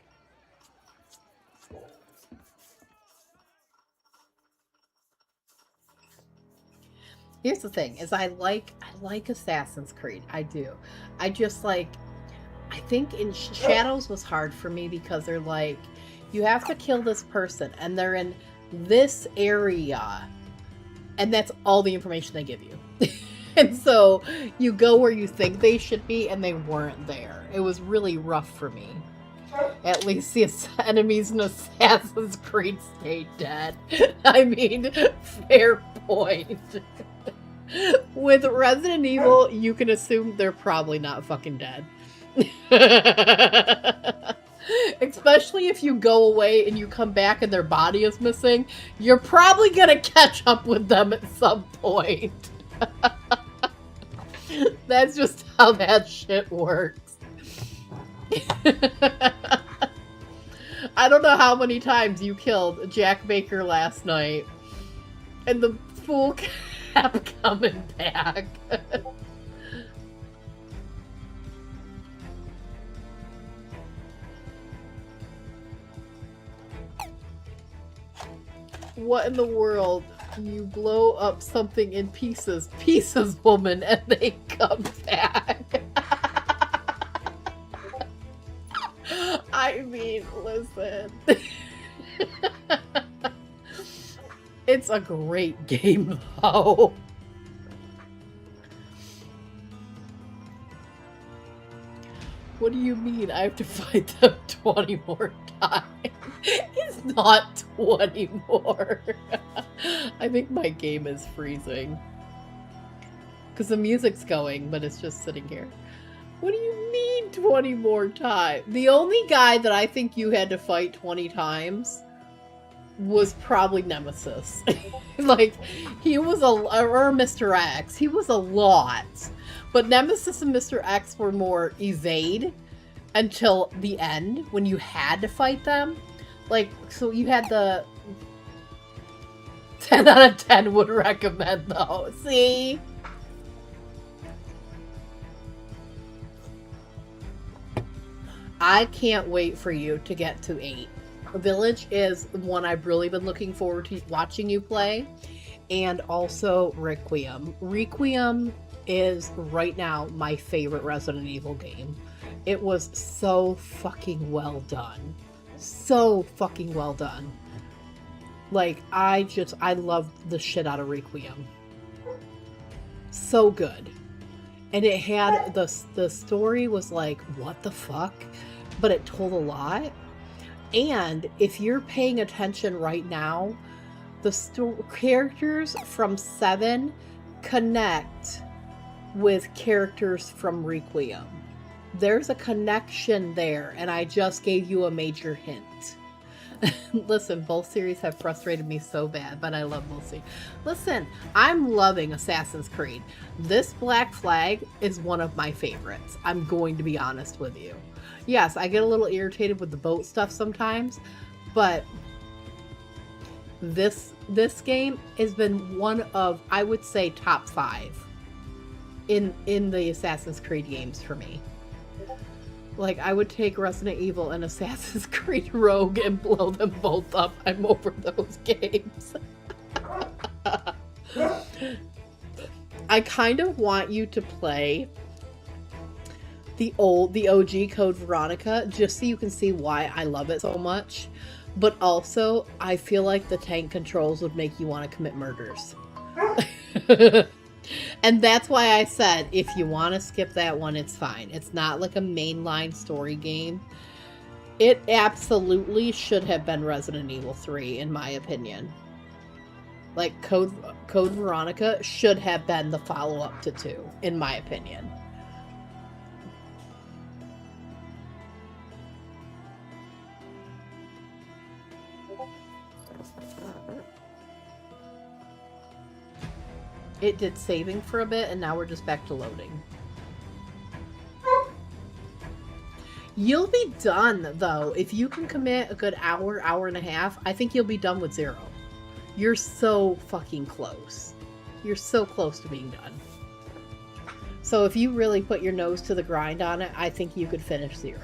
Here's the thing: is I like Assassin's Creed. I do. I just like. I think in Shadows was hard for me because they're like, you have to kill this person, and they're in this area, and that's all the information they give you. And so you go where you think they should be, and they weren't there. It was really rough for me. At least the enemies in Assassin's Creed stayed dead. I mean, fair point. With Resident Evil, you can assume they're probably not fucking dead. Especially if you go away and you come back and their body is missing, you're probably gonna catch up with them at some point. That's just how that shit works. I don't know how many times you killed Jack Baker last night, and the fool kept coming back. What in the world? You blow up something in pieces, woman, and they come back. I mean, listen. It's a great game, though. What do you mean I have to fight them 20 more times? It's not 20 more. I think my game is freezing. Because the music's going, but it's just sitting here. What do you mean 20 more times? The only guy that I think you had to fight 20 times was probably Nemesis. Like, he was or Mr. X. He was a lot. But Nemesis and Mr. X were more evade until the end when you had to fight them. Like, so you had 10 out of 10 would recommend though. See? I can't wait for you to get to 8. Village is one I've really been looking forward to watching you play. And also Requiem. Requiem is right now my favorite Resident Evil game. It was so fucking well done. So fucking well done. Like, I love the shit out of Requiem. So good. And it had, the story was like, what the fuck? But it told a lot. And if you're paying attention right now, the characters from 7 connect with characters from Requiem. There's a connection there, and I just gave you a major hint. Listen, both series have frustrated me so bad, but I love both series. Listen, I'm loving Assassin's Creed. This Black Flag is one of my favorites. I'm going to be honest with you. Yes, I get a little irritated with the boat stuff sometimes, but this game has been one of, I would say, top 5 in the Assassin's Creed games for me. Like, I would take Resident Evil and Assassin's Creed Rogue and blow them both up. I'm over those games. I kind of want you to play the OG Code Veronica, just so you can see why I love it so much. But also, I feel like the tank controls would make you want to commit murders. And that's why I said, if you want to skip that one, it's fine. It's not like a mainline story game. It absolutely should have been Resident Evil 3, in my opinion. Like, Code Veronica should have been the follow-up to 2, in my opinion. It did saving for a bit, and now we're just back to loading. You'll be done, though. If you can commit a good hour, hour and a half, I think you'll be done with 0. You're so fucking close. You're so close to being done. So if you really put your nose to the grind on it, I think you could finish 0.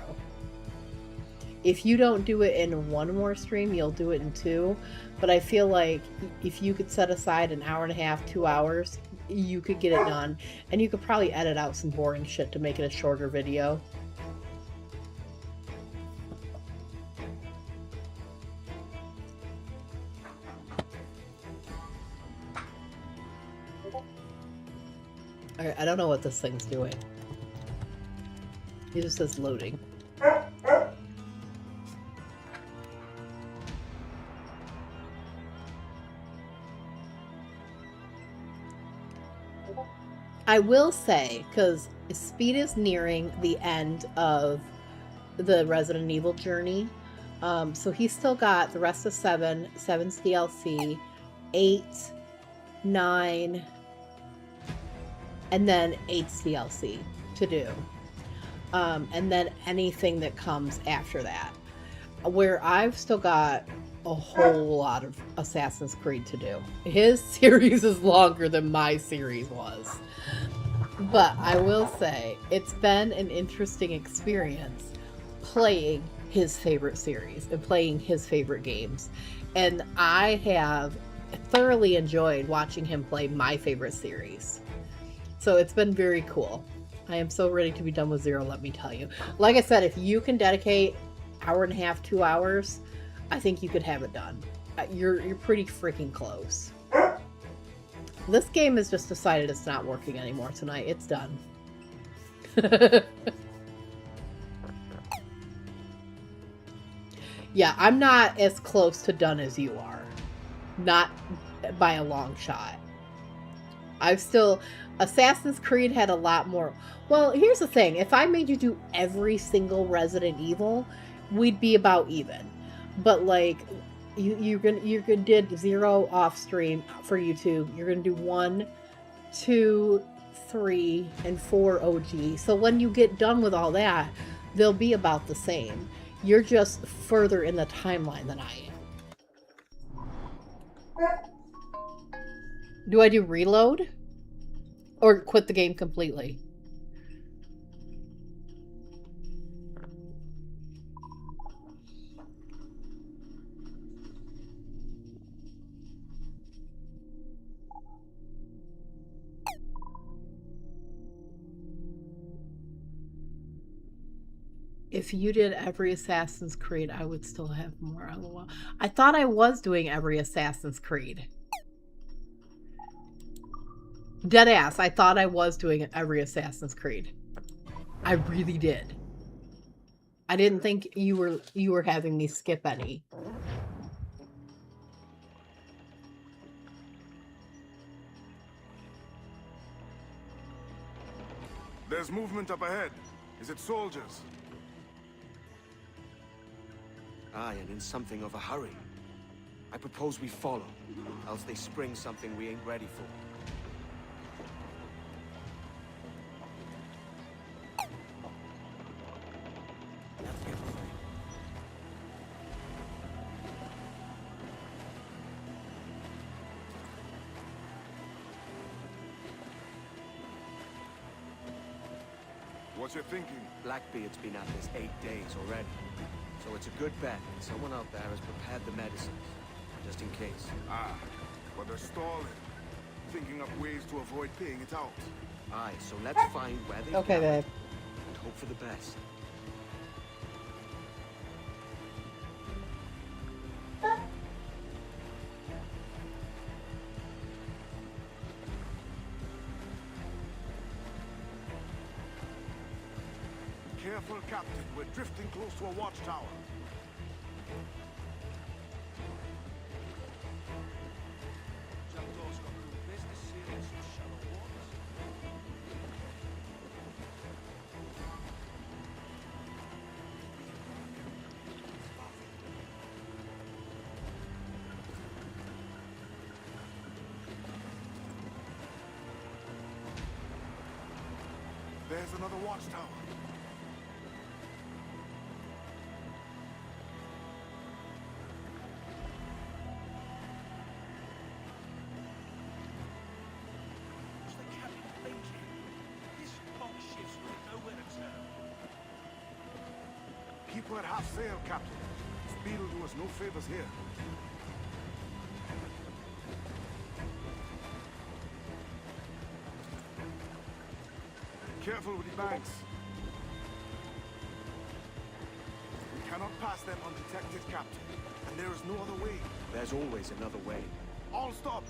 If you don't do it in one more stream, you'll do it in 2. But I feel like if you could set aside an hour and a half, 2 hours, you could get it done. And you could probably edit out some boring shit to make it a shorter video. Alright, I don't know what this thing's doing. It just says loading. I will say, because Speed is nearing the end of the Resident Evil journey, so he's still got the rest of 7's DLC, 8, 9, and then 8's DLC to do. And then anything that comes after that. Where I've still got a whole lot of Assassin's Creed to do. His series is longer than my series was. But I will say, it's been an interesting experience playing his favorite series and playing his favorite games. And I have thoroughly enjoyed watching him play my favorite series. So it's been very cool. I am so ready to be done with 0, let me tell you. Like I said, if you can dedicate hour and a half, 2 hours, I think you could have it done. You're pretty freaking close. This game has just decided it's not working anymore tonight. It's done. Yeah, I'm not as close to done as you are. Not by a long shot. Assassin's Creed had a lot more. Well, here's the thing. If I made you do every single Resident Evil, we'd be about even. But like, you did 0 off stream for YouTube. You're gonna do 1, 2, 3, and 4 OG. So when you get done with all that, they'll be about the same. You're just further in the timeline than I am. Do I do reload? Or quit the game completely? If you did every Assassin's Creed, I would still have more on the wall. I thought I was doing every Assassin's Creed. Deadass, I thought I was doing every Assassin's Creed. I really did. I didn't think you were having me skip any. There's movement up ahead. Is it soldiers? Aye, and in something of a hurry. I propose we follow, else they spring something we ain't ready for. What's your thinking? Blackbeard's been at this 8 days already. So it's a good bet that someone out there has prepared the medicines, just in case. Ah, but they're stalling. Thinking up ways to avoid paying it out. Aye, so let's find where they Okay, babe. and hope for the best. Careful, Captain. We're drifting close to a watchtower. There's another watchtower. Keep her at half sail, Captain. Speed will do us no favors here. Careful with the banks. We cannot pass them undetected, Captain. And there is no other way. There's always another way. All stop!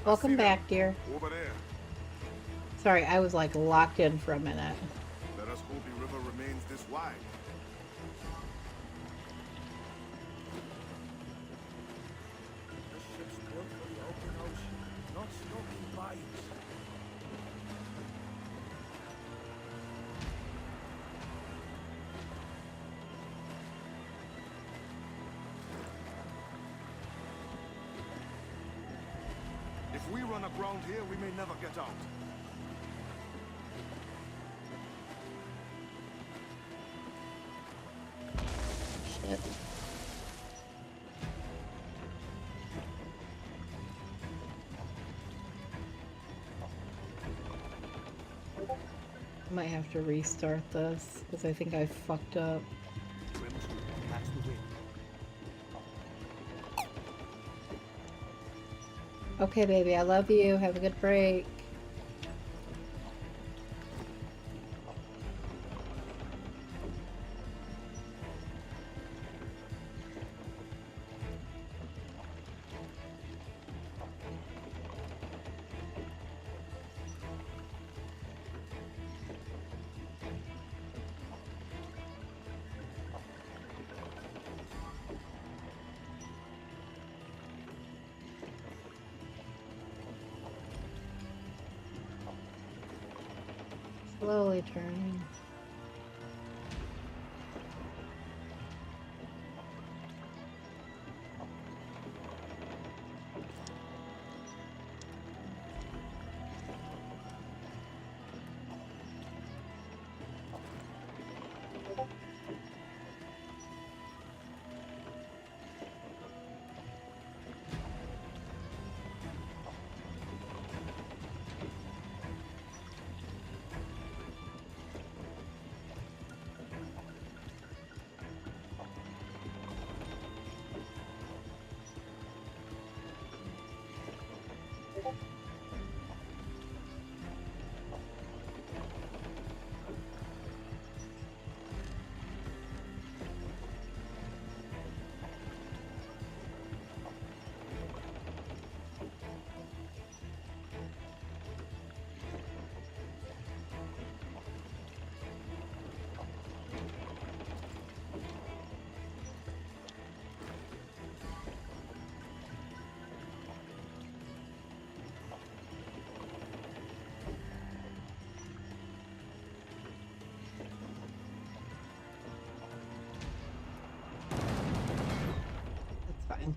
Welcome See them. back, dear. Over there. Sorry, I was like locked in for a minute. Let us hope the river remains this wide. This ship's built for the open ocean, not stuck in bayous. If we run aground here, we may never get out. Shit. I might have to restart this because I think I fucked up. Trim to and catch the wind. Okay, baby, I love you. Have a good break. Slowly turning. Fine.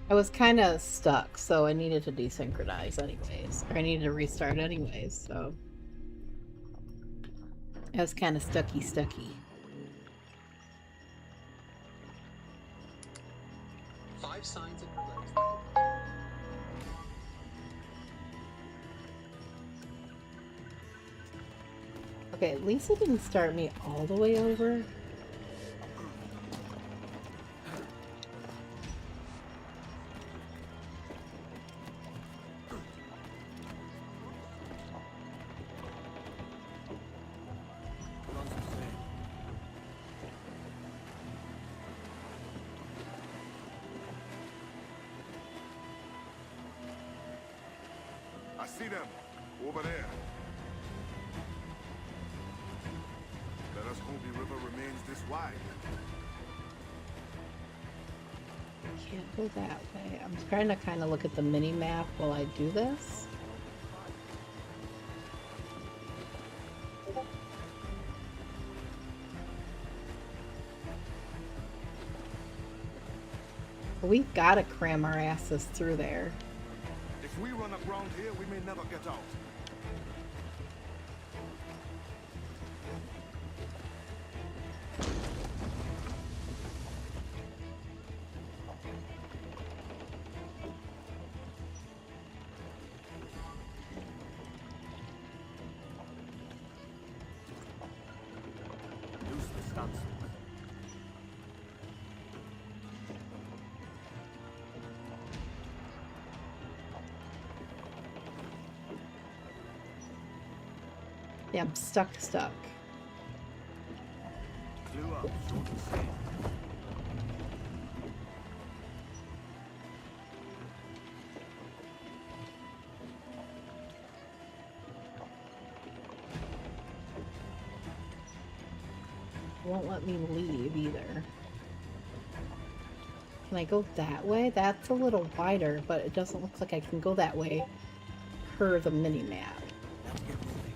I was kind of stuck, so I needed to desynchronize anyways. Or I needed to restart anyways, so... I was kind of stucky. 5 signs of your legs. Okay, at least it didn't start me all the way over. I see them. Over there. Let us hope the river remains this wide. Can't go that way. I'm trying to kind of look at the mini map while I do this. We've got to cram our asses through there. If we run aground here, we may never get out. Loose the stunts. Yeah, I'm stuck. Clue up, short and safe. won't let me leave either. Can I go that way? That's a little wider, but it doesn't look like I can go that way per the mini-map. Let's get moving.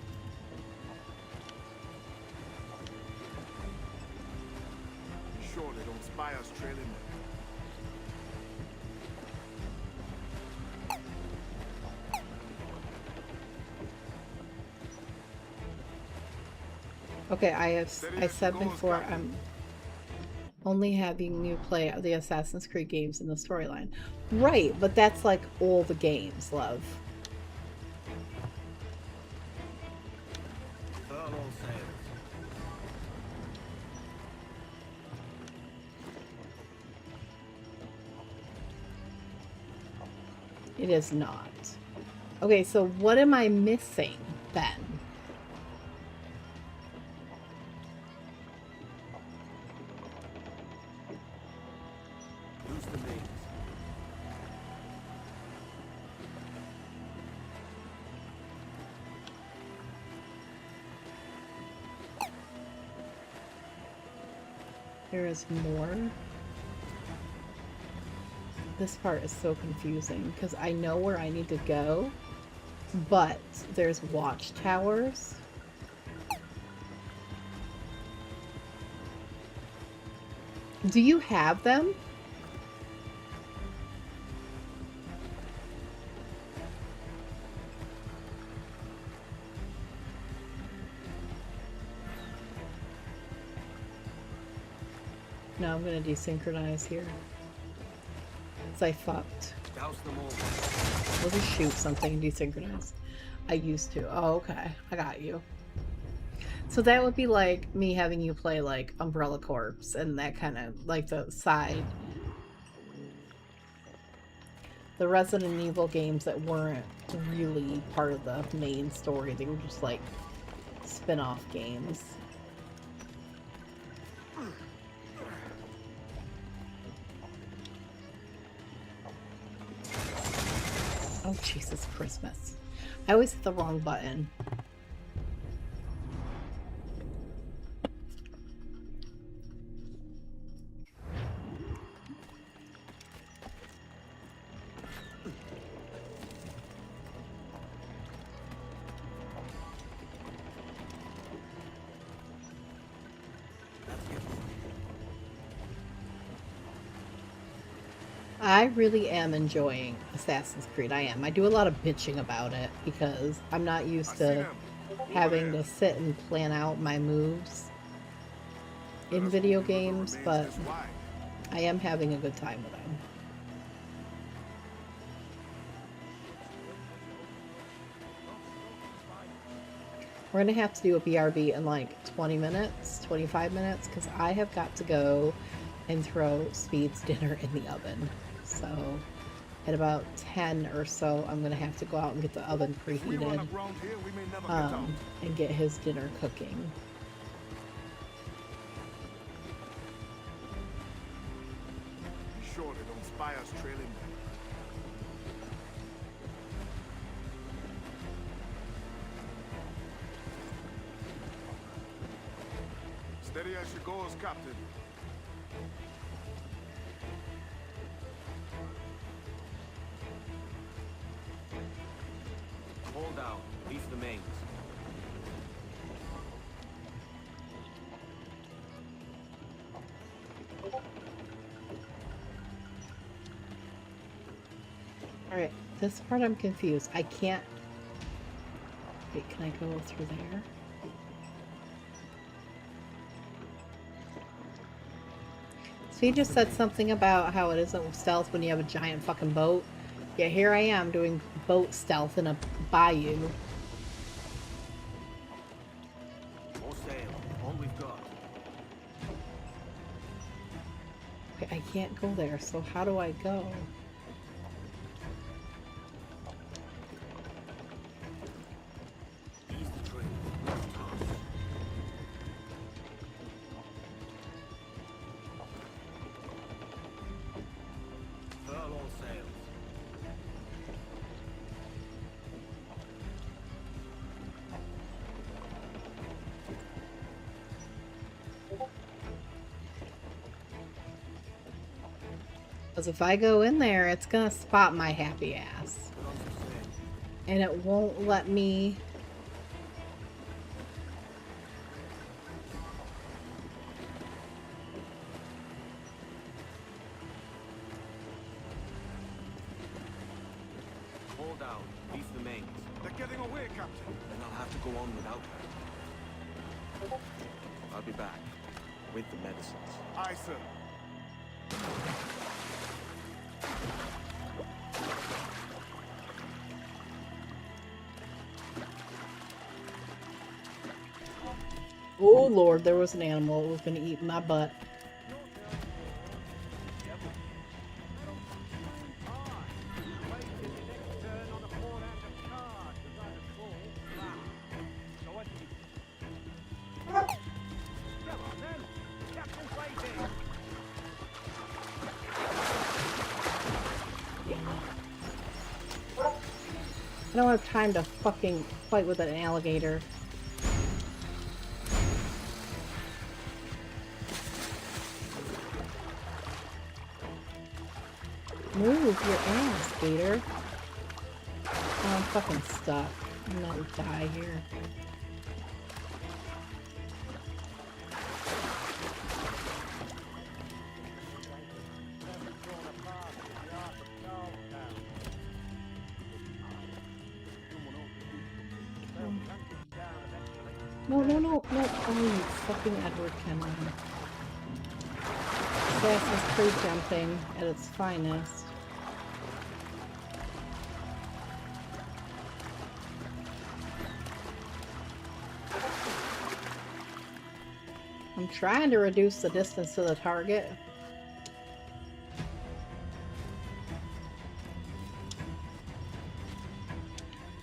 Be sure they don't spy us trailing them. Okay, I said before I'm only having you play the Assassin's Creed games in the storyline. Right, but that's like all the games, love. Furl all sails. It is not. Okay, so what am I missing then? Use the names. There is more. This part is so confusing because I know where I need to go, but there's watchtowers. Do you have them? No, I'm gonna desynchronize here. Cause I fucked. Douse them all. We'll just shoot something and desynchronize. I used to. Oh, okay. I got you. So that would be like me having you play like Umbrella Corps and that kind of like the side. The Resident Evil games that weren't really part of the main story. They were just like spin-off games. Oh, Jesus Christmas. I always hit the wrong button. I really am enjoying Assassin's Creed. I am. I do a lot of bitching about it because I'm not used to having to sit and plan out my moves in video games, but I am having a good time with them. We're gonna have to do a BRB in like 20 minutes, 25 minutes, because I have got to go and throw Speed's dinner in the oven. So at about 10 or so, I'm gonna have to go out and get the oven preheated and get his dinner cooking. Be sure they don't spy us trailing them. Steady as she goes, Captain. Hold down. Leave the mains. Alright, this part I'm confused. I can't... Wait, can I go through there? So he just said something about how it isn't stealth when you have a giant fucking boat. Yeah, here I am doing boat stealth in a bayou. All sail. All we've got. Okay, I can't go there, so how do I go? Ease the train. Furl all sails. Because if I go in there, it's gonna spot my happy ass. And it won't let me... Hold down. Beef the mains. They're getting away, Captain. Then I'll have to go on without her. I'll be back. With the medicines. Aye, sir. Oh lord, there was an animal that was gonna eat my butt. I don't have time to fucking fight with an alligator. Move your ass, gator. Oh, I'm fucking stuck. I'm gonna die here. No, no, no, no. Oh, you fucking Edward Kenway. Assassin's Creed jumping at its finest. I'm trying to reduce the distance to the target.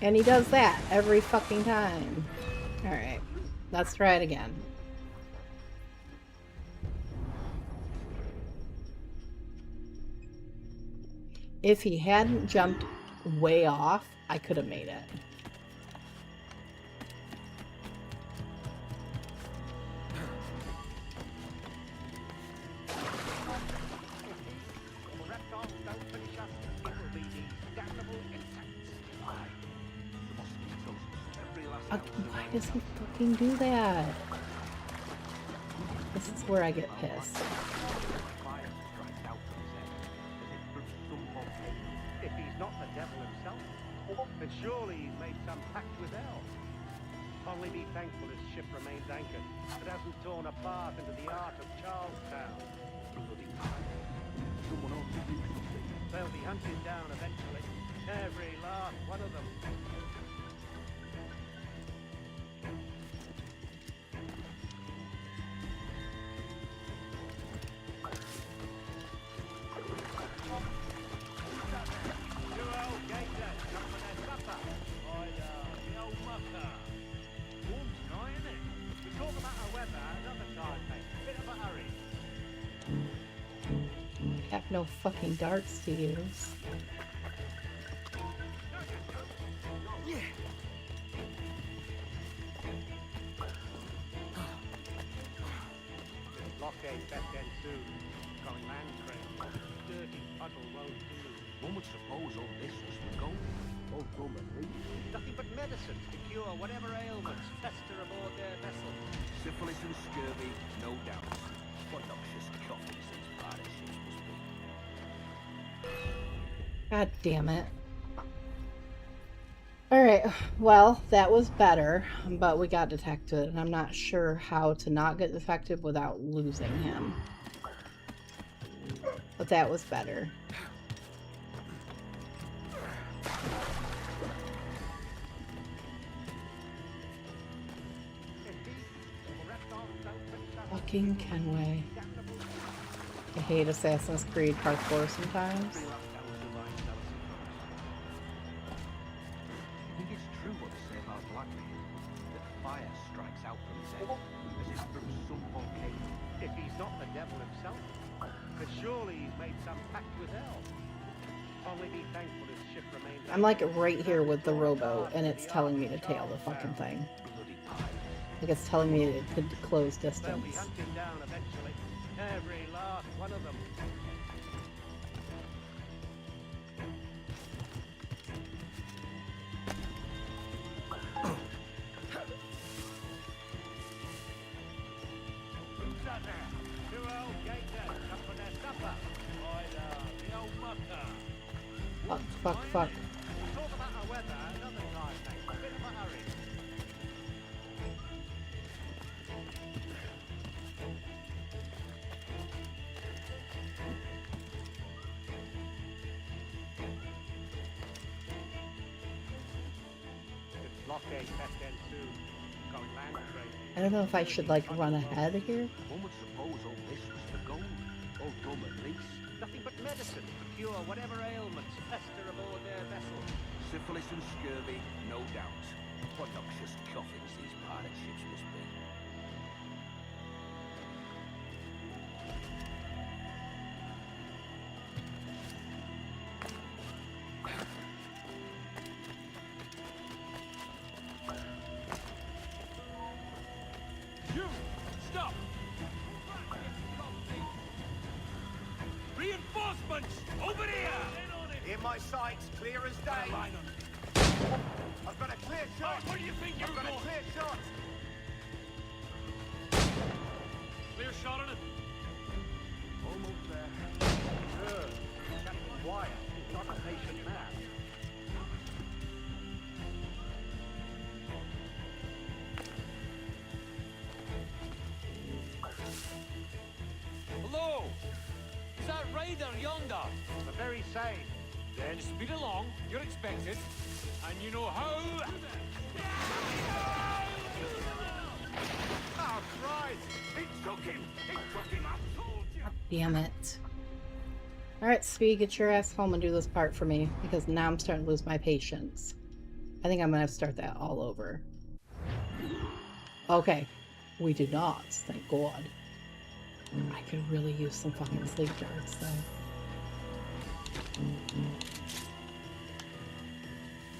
And he does that every fucking time. Alright, let's try it again. If he hadn't jumped way off, I could have made it. Why does he fucking do that? This is where I get pissed. If he's not the devil himself, then surely he's made some pact with hell. Only be thankful his ship remains anchored. It hasn't torn apart into the art of Charlestown. They'll be hunted down eventually. Every last one of them. I have no fucking darts to use. Blockade best end soon. Going land crane. Dirty puddle road too. One would suppose all this was for gold. All from Nothing but medicines to cure whatever ailments fester aboard their vessel. syphilis and scurvy, no doubt. What noxious coffins these pirate ships must be. God damn it. Alright, well, that was better, but we got detected, and I'm not sure how to not get detected without losing him. But that was better. Fucking Kenway. I hate Assassin's Creed parkour sometimes. If he's not the devil himself, then surely he's made some pact with hell. Only be thankful his ship remains. I'm like right here with the rowboat, and it's telling me to tail the fucking thing. Like it's telling me to close They'll be distance. hunted down eventually. Every last one of them. fuck. Talk about our weather another time, mate. A bit of a hurry. This blockade must end soon. Going land crazy. I don't know if I should like run ahead here. One would suppose all this was for gold. Or gum at least. Nothing but medicine to cure whatever ailments fester aboard their vessels. Syphilis and scurvy, no doubt. What noxious coffins these pirate ships must be. You! Stop! Reinforcements! Over here! In my sights, clear as day. Line on. I've got a clear shot. Where do you think you're I've got going? a clear shot. Clear shot on it. Almost there. Sure. Captain Wyatt is not a patient man. Hello! Is that raider yonder? The very same. Then speed along. You're expected. And you know how... Oh, Christ! He took him! He took him! I told you! Damn it. Alright, Speed, get your ass home and do this part for me, because now I'm starting to lose my patience. I think I'm gonna have to start that all over. Okay. We did not, thank God. I could really use some fucking sleep darts, though.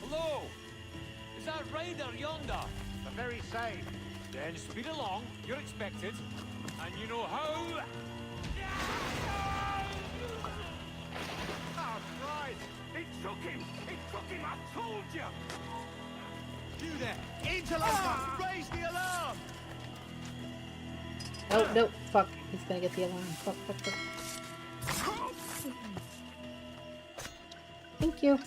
Hello! Is that raider yonder? The very same. Then speed along. You're expected. And you know how... Oh, Christ! He took him! He took him! I told you! You there! Interloper! Raise the alarm! Oh, no, fuck. He's gonna get the alarm. Fuck, fuck, fuck. Thank you.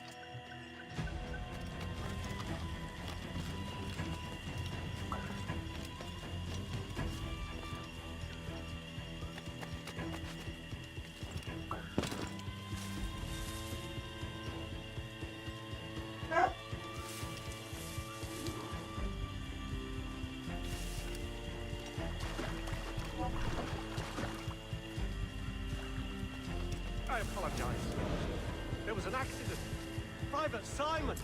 I apologize. There was an accident. Private Simon!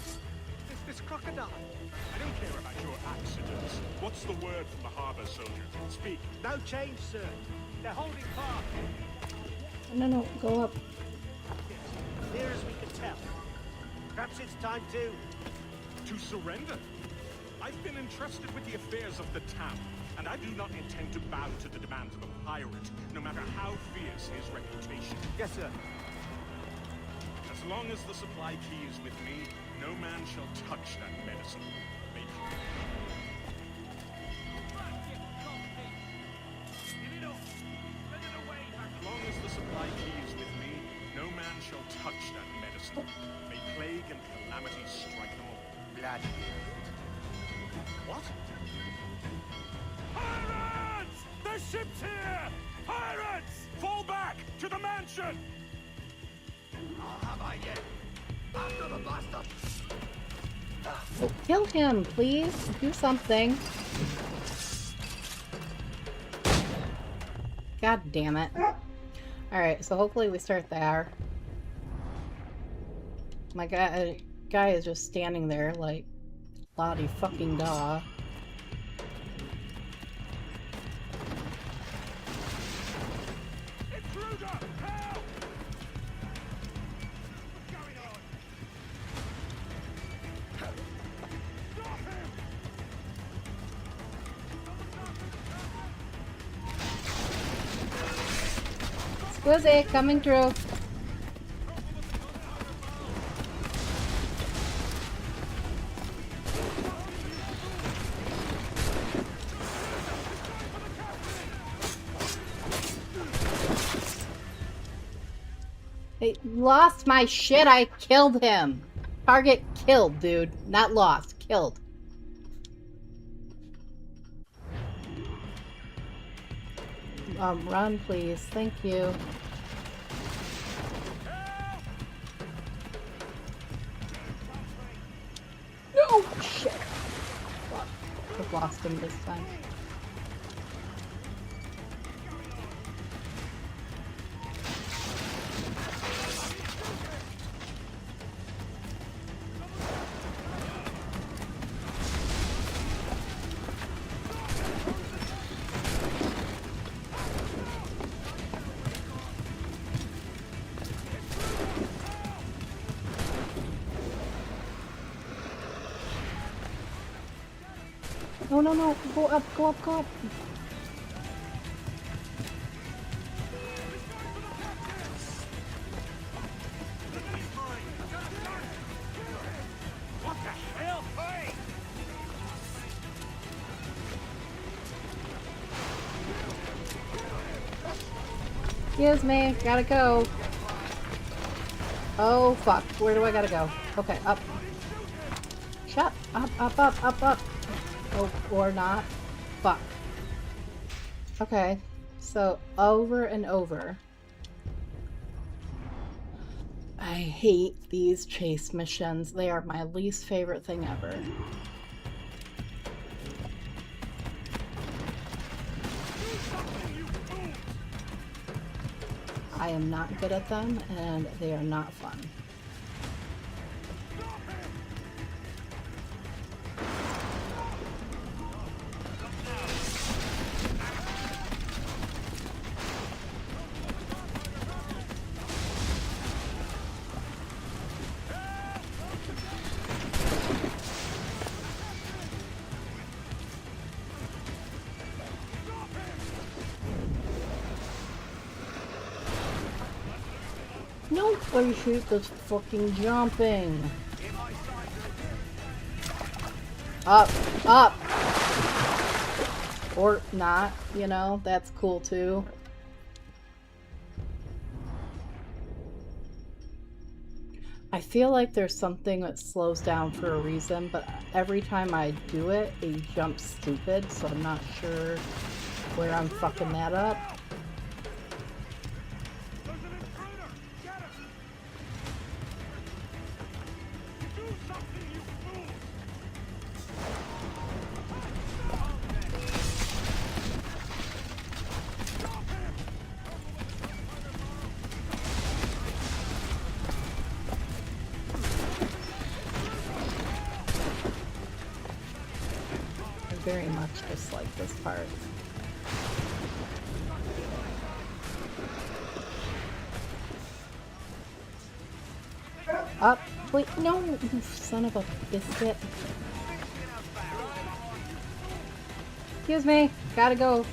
This crocodile. I don't care about your accidents. What's the word from the harbor, soldier? Speak. No change, sir. They're holding fast. No, no, go up. Near as we can tell. Perhaps it's time to... To surrender? I've been entrusted with the affairs of the town, and I do not intend to bow to the demands of a pirate, no matter how fierce his reputation. Yes, sir. As long as the supply key is with me, no man shall touch that medicine. Make As long as the supply key is with me, no man shall touch that medicine. May plague and calamity strike them all. Blood. What? Pirates! The ship's here! Pirates! Fall back to the mansion! Oh, kill him, please. Do something. God damn it. Alright, so hopefully we start there. My guy is just standing there like, lottie fucking da. Intruder! Help! What's going on? Stop him! Squizzy, coming through. They lost my shit, I killed him. Target killed, dude. Not lost. Killed. Run, please. Thank you. No! Shit. Fuck. I've lost him this time. No, no, no. Go up, go up, go up. What the hell? Hey! Excuse me. Gotta go. Oh, fuck. Where do I gotta go? Okay, up. Shut up, up, up, up, up. Oh, or not. Fuck. Okay. So, over and over. I hate these chase missions. They are my least favorite thing ever. I am not good at them, and they are not fun. No, I shoot this fucking jumping. Up, up. Or not, you know, that's cool too. I feel like there's something that slows down for a reason, but every time I do it, it jumps stupid, so I'm not sure where I'm fucking that up. Very much dislike this part. Up, wait, no, you son of a biscuit. Excuse me, gotta go.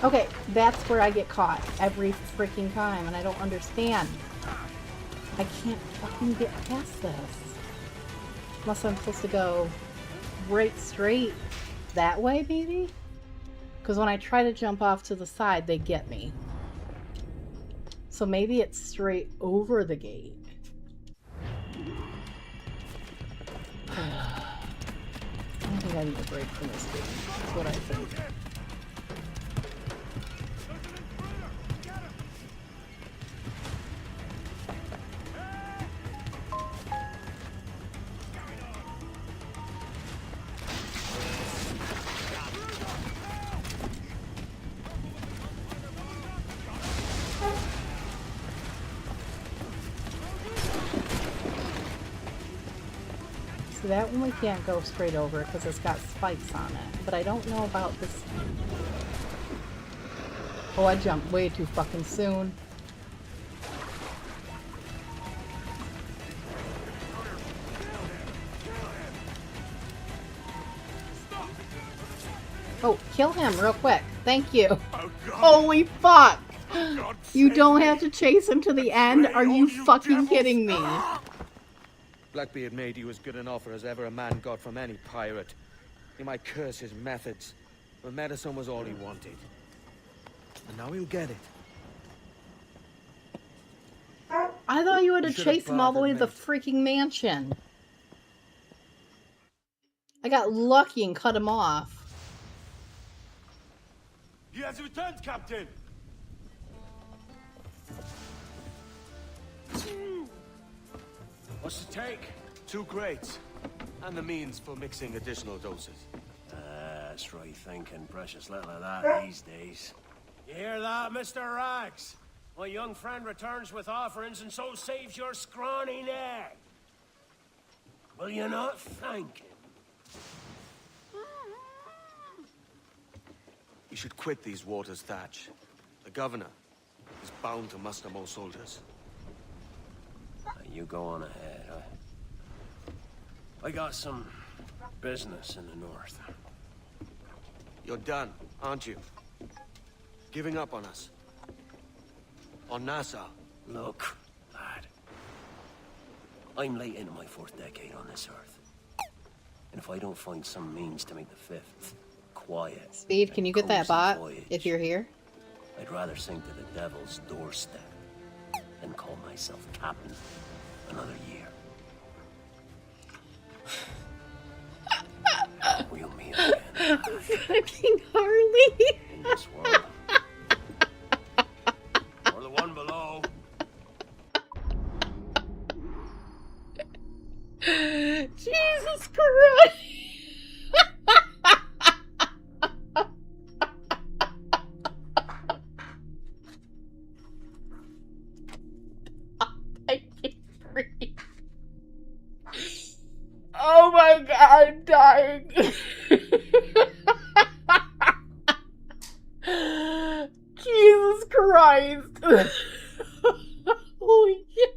Okay, that's where I get caught every freaking time, and I don't understand. I can't fucking get past this. Unless I'm supposed to go right straight that way, maybe? Because when I try to jump off to the side, they get me. So maybe it's straight over the gate. I don't think I need a break from this game. That's what I think. That one we can't go straight over because it's got spikes on it. But I don't know about this. Oh, I jumped way too fucking soon. Oh, kill him real quick. Thank you. Oh, God. Holy fuck! God You save don't me. have to chase him to the end? Are you Betrayal, you fucking devils. kidding me? Blackbeard made you as good an offer as ever a man got from any pirate. He might curse his methods, but medicine was all he wanted. And now he'll get it. I thought you had to You should have chase him all the way to the bartered, freaking mansion. I got lucky and cut him off. He has returned, Captain! What's the take? 2 crates. And the means for mixing additional doses. That's right thinking. Precious little of that these days. You hear that, Mr. Rags? My young friend returns with offerings and so saves your scrawny neck. Will you not thank him? You should quit these waters, Thatch. The governor is bound to muster more soldiers. You go on ahead. I got some business in the north. You're done, aren't you? Giving up on us? On Nassau? Look, lad. I'm late into my 4th decade on this earth. And if I don't find some means to make the 5th quiet... Speed, can you get that cozy bot voyage, if you're here? I'd rather sink to the devil's doorstep than call myself captain another year. Wheel me again. Fucking Harley. In this world. Or the one below. Jesus Christ. I can't breathe. Oh my god, I'm dying. Jesus Christ. Holy shit.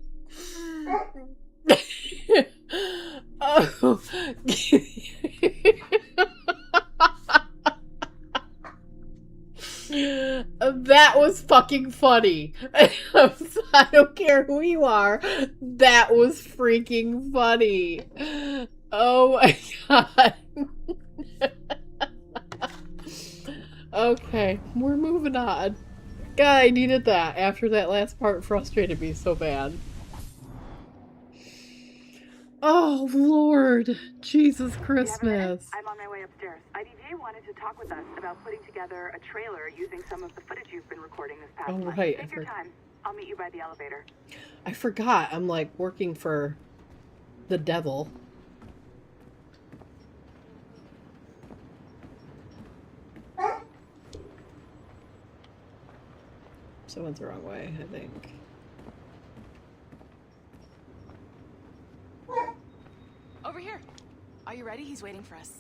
Oh. That was fucking funny. I don't care who you are. That was freaking funny. Oh my god. Okay, we're moving on. God, I needed that after that last part frustrated me so bad. Oh, Lord. Jesus Christmas. I'm on my way upstairs. IDJ wanted to talk with us about putting together a trailer using some of the footage you've been recording this past month. Right. Take your time. I'll meet you by the elevator. I forgot. I'm like working for the devil. Someone's the wrong way, I think. Over here. Are you ready? He's waiting for us.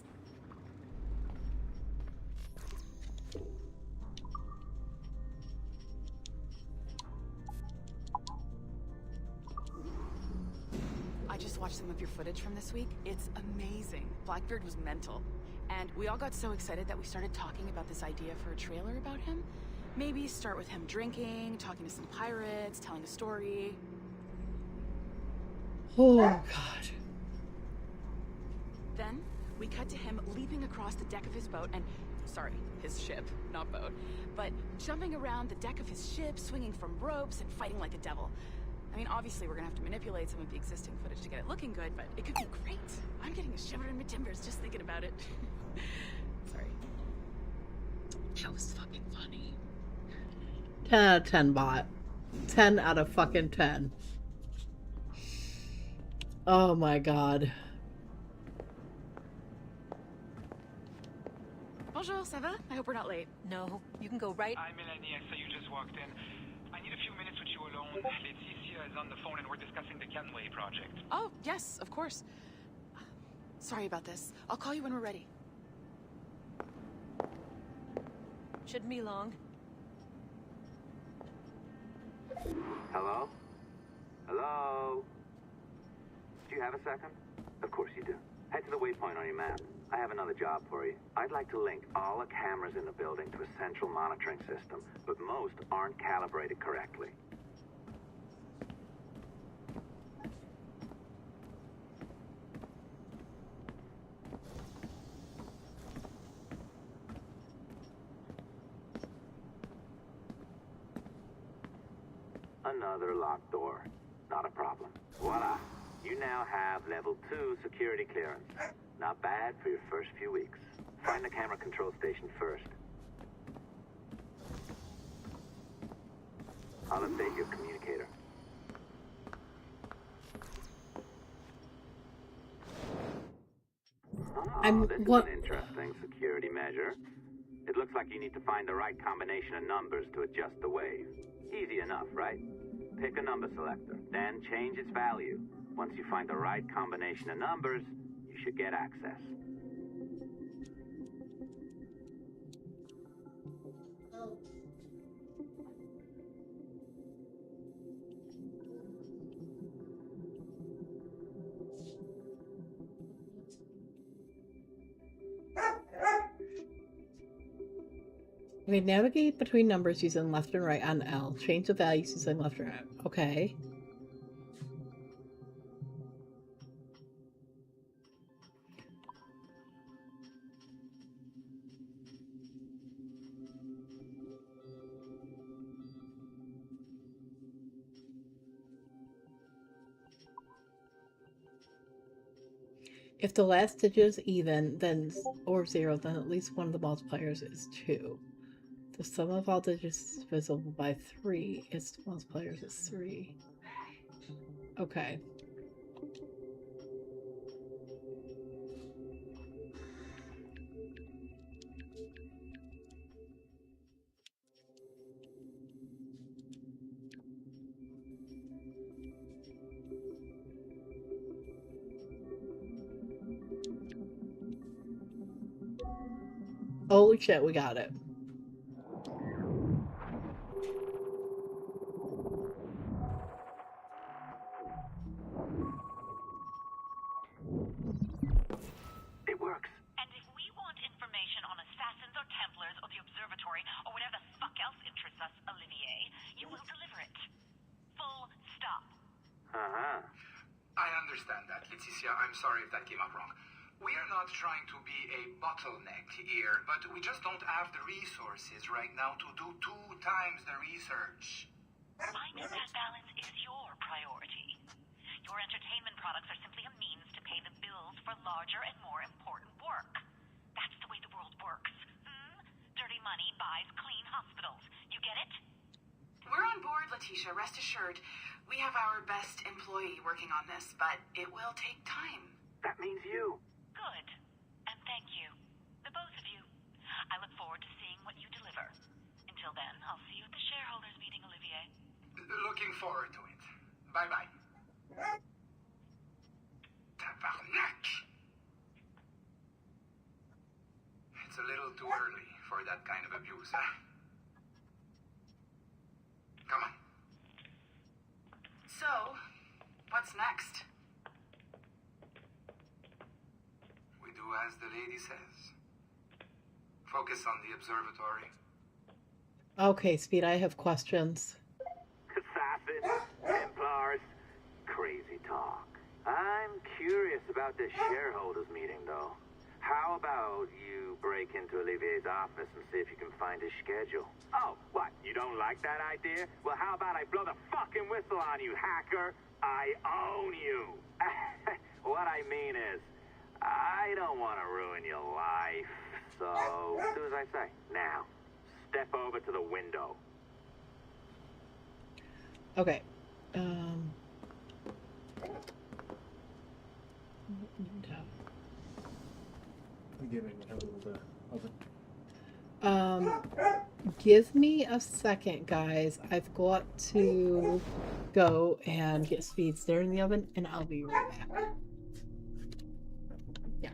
I just watched some of your footage from this week. It's amazing. Blackbeard was mental. And we all got so excited that we started talking about this idea for a trailer about him. Maybe start with him drinking, talking to some pirates, telling a story. Oh, God. Then, we cut to him leaping across the deck of his boat and... Sorry, his ship, not boat. But jumping around the deck of his ship, swinging from ropes, and fighting like a devil. I mean, obviously we're gonna have to manipulate some of the existing footage to get it looking good, but it could be great. I'm getting a shiver in my timbers just thinking about it. Sorry. That was fucking funny. 10 out of 10, bot. 10 out of fucking 10. Oh my god. Bonjour, ça va? I hope we're not late. No, you can go right. Hi, Melanie. I saw you just walked in. I need a few minutes with you alone. Laetitia is on the phone and we're discussing the Canway project. Oh, yes, of course. Sorry about this. I'll call you when we're ready. Shouldn't be long. Hello? Hello? Do you have a second? Of course you do. Head to the waypoint on your map. I have another job for you. I'd like to link all the cameras in the building to a central monitoring system, but most aren't calibrated correctly. Another locked door. Not a problem. Voila. You now have level 2 security clearance. Not bad for your first few weeks. Find the camera control station first. I'll update your communicator. This is an interesting security measure. It looks like you need to find the right combination of numbers to adjust the wave. Easy enough, right? Pick a number selector, then change its value. Once you find the right combination of numbers, you should get access. Okay, navigate between numbers using left and right on L. Change the values using left and right. Okay. If the last digit is even, then or 0, then at least one of the multipliers is 2. The sum of all digits is divisible by 3. Its multipliers is 3. Okay. Holy shit, we got it. It works. And if we want information on assassins or Templars or the observatory or whatever the fuck else interests us, Olivier, you will deliver it. Full stop. Uh-huh. I understand that, Leticia. I'm sorry if that came up wrong. We are not trying to be a bottleneck here, but we just don't have the resources right now to do 2 times the research. Finding that balance is your priority. Your entertainment products are simply a means to pay the bills for larger and more important work. That's the way the world works. Dirty money buys clean hospitals. You get it? We're on board, Letitia, rest assured. We have our best employee working on this, but it will take time. That means you. Good. And thank you. The both of you. I look forward to seeing what you deliver. Until then, I'll see you at the shareholders meeting, Olivier. Looking forward to it. Bye-bye. Tabarnak! It's a little too early for that kind of abuse, huh? Come on. So, what's next? We do as the lady says. Focus on the observatory. Okay, Speed, I have questions. Assassins, Templars, crazy talk. I'm curious about this shareholders meeting, though. How about you break into Olivier's office and see if you can find his schedule? Oh, what? You don't like that idea? Well, how about I blow the fucking whistle on you, hacker? I own you. What I mean is, I don't want to ruin your life. So, do as I say. Now, step over to the window. Okay. Give me a second, guys. I've got to go and get Speed's there in the oven, and I'll be right back. Yeah.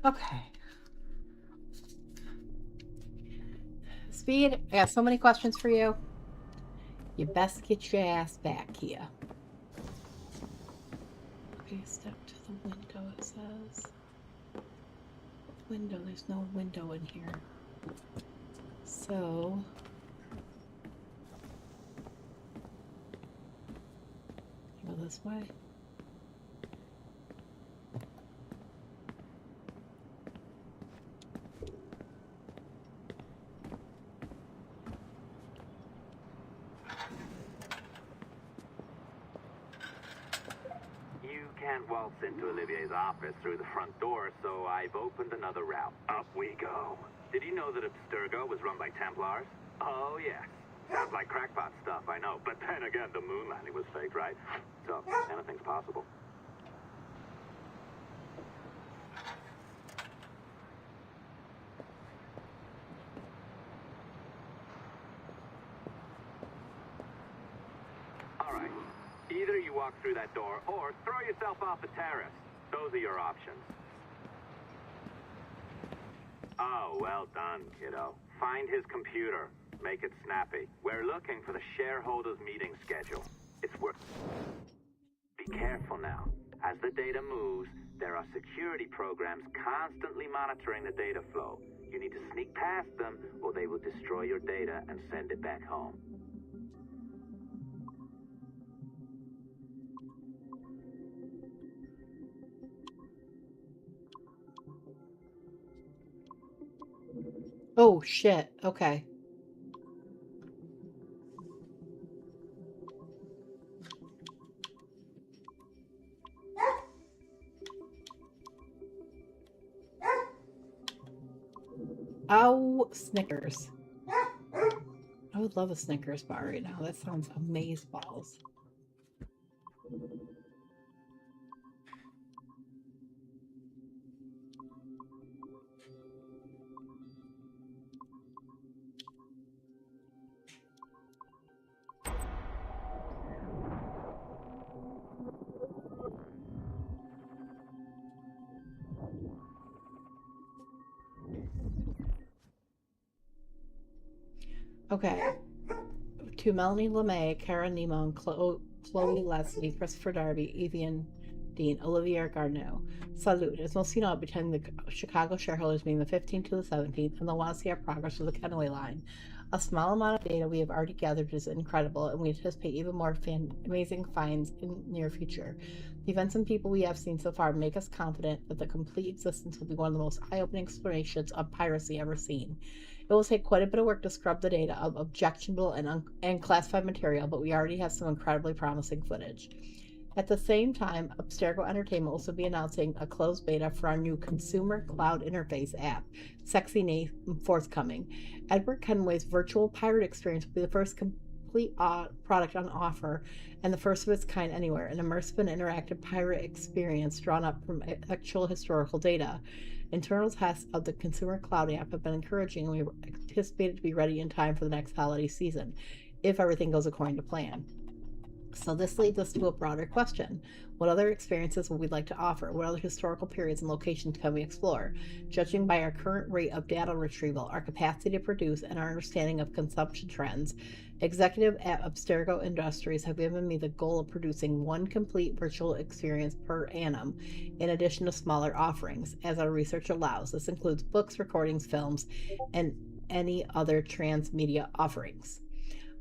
Okay. Speed, I got so many questions for you. You best get your ass back here. Okay, step to the window, it says. Window, there's no window in here. So... go this way. You can't waltz into Olivier's office through the front door, so I've opened another route. Up we go. Did you know that Abstergo was run by Templars? Oh, yes. Sounds like crackpot stuff, I know. But then again, the moon landing was fake, right? So, anything's possible. All right. Either you walk through that door, or throw yourself off the terrace. Those are your options. Oh, well done, kiddo. Find his computer. Make it snappy. We're looking for the shareholders' meeting schedule. It's worth... Be careful now. As the data moves, there are security programs constantly monitoring the data flow. You need to sneak past them, or they will destroy your data and send it back home. Oh, shit. Okay. Oh, Snickers. I would love a Snickers bar right now. That sounds amazeballs. Okay. To Melanie LeMay, Kara Nemon, Chloe Leslie, Christopher Darby, Evian Dean, Olivier Garneau. Salute. As most of you know, I'll be attending the Chicago shareholders meeting the 15th to the 17th, and they'll want to see our progress with the Kenway line. A small amount of data we have already gathered is incredible, and we anticipate even more amazing finds in the near future. The events and people we have seen so far make us confident that the complete existence will be one of the most eye-opening explorations of piracy ever seen. It will take quite a bit of work to scrub the data of objectionable and classified material, but we already have some incredibly promising footage. At the same time, Abstergo Entertainment will also be announcing a closed beta for our new consumer cloud interface app, Sexy Name forthcoming. Edward Kenway's virtual pirate experience will be the first complete product on offer and the first of its kind anywhere, an immersive and interactive pirate experience drawn up from actual historical data. Internal tests of the consumer cloud app have been encouraging, and we anticipate it to be ready in time for the next holiday season, if everything goes according to plan. So this leads us to a broader question. What other experiences would we like to offer? What other historical periods and locations can we explore? Judging by our current rate of data retrieval, our capacity to produce, and our understanding of consumption trends, executive at Abstergo Industries have given me the goal of producing one complete virtual experience per annum, in addition to smaller offerings, as our research allows. This includes books, recordings, films, and any other transmedia offerings.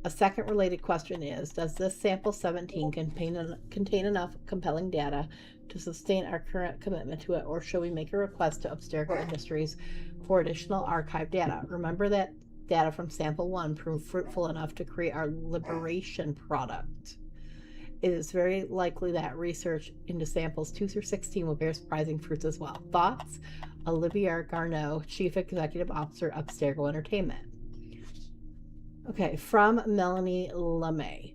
A second related question is, does this sample 17 contain enough compelling data to sustain our current commitment to it, or should we make a request to Abstergo Industries for additional archive data? Remember that data from sample 1 proved fruitful enough to create our Liberation product. It is very likely that research into samples 2 through 16 will bear surprising fruits as well. Thoughts? Olivier Garneau, Chief Executive Officer, Abstergo Entertainment. Okay, from Melanie LeMay.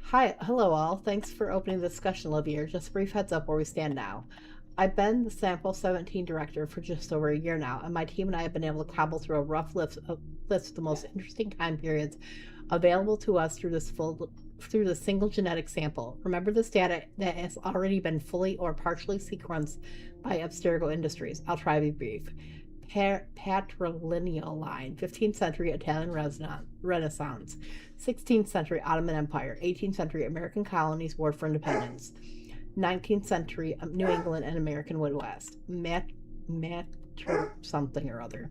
Hello all. Thanks for opening the discussion, Olivier. Just a brief heads up where we stand now. I've been the Sample 17 director for just over a year now, and my team and I have been able to cobble through a rough list of the most interesting time periods available to us through the single genetic sample. Remember this data that has already been fully or partially sequenced by Abstergo Industries. I'll try to be brief. Patrilineal line, 15th century Italian Renaissance, 16th century Ottoman Empire, 18th century American colonies war for independence, 19th century New England and American Midwest, something or other.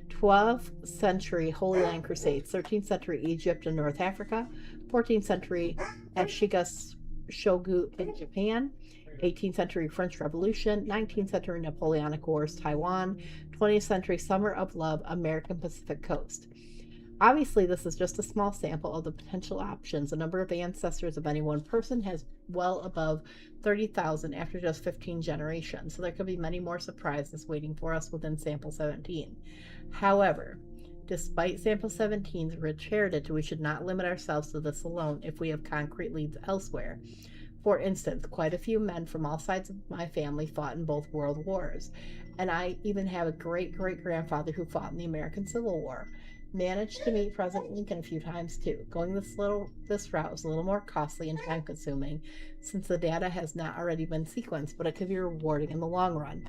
12th century Holy Land Crusades, 13th century Egypt and North Africa, 14th century Ashiga Shogun in Japan, 18th century French Revolution, 19th century Napoleonic Wars, Taiwan, 20th century Summer of Love, American Pacific Coast. Obviously, this is just a small sample of the potential options. The number of ancestors of any one person has well above 30,000 after just 15 generations, so there could be many more surprises waiting for us within Sample 17. However, despite Sample 17's rich heritage, we should not limit ourselves to this alone if we have concrete leads elsewhere. For instance, quite a few men from all sides of my family fought in both world wars, and I even have a great-great-grandfather who fought in the American Civil War. Managed to meet President Lincoln a few times too. Going this route is a little more costly and time-consuming since the data has not already been sequenced, but it could be rewarding in the long run.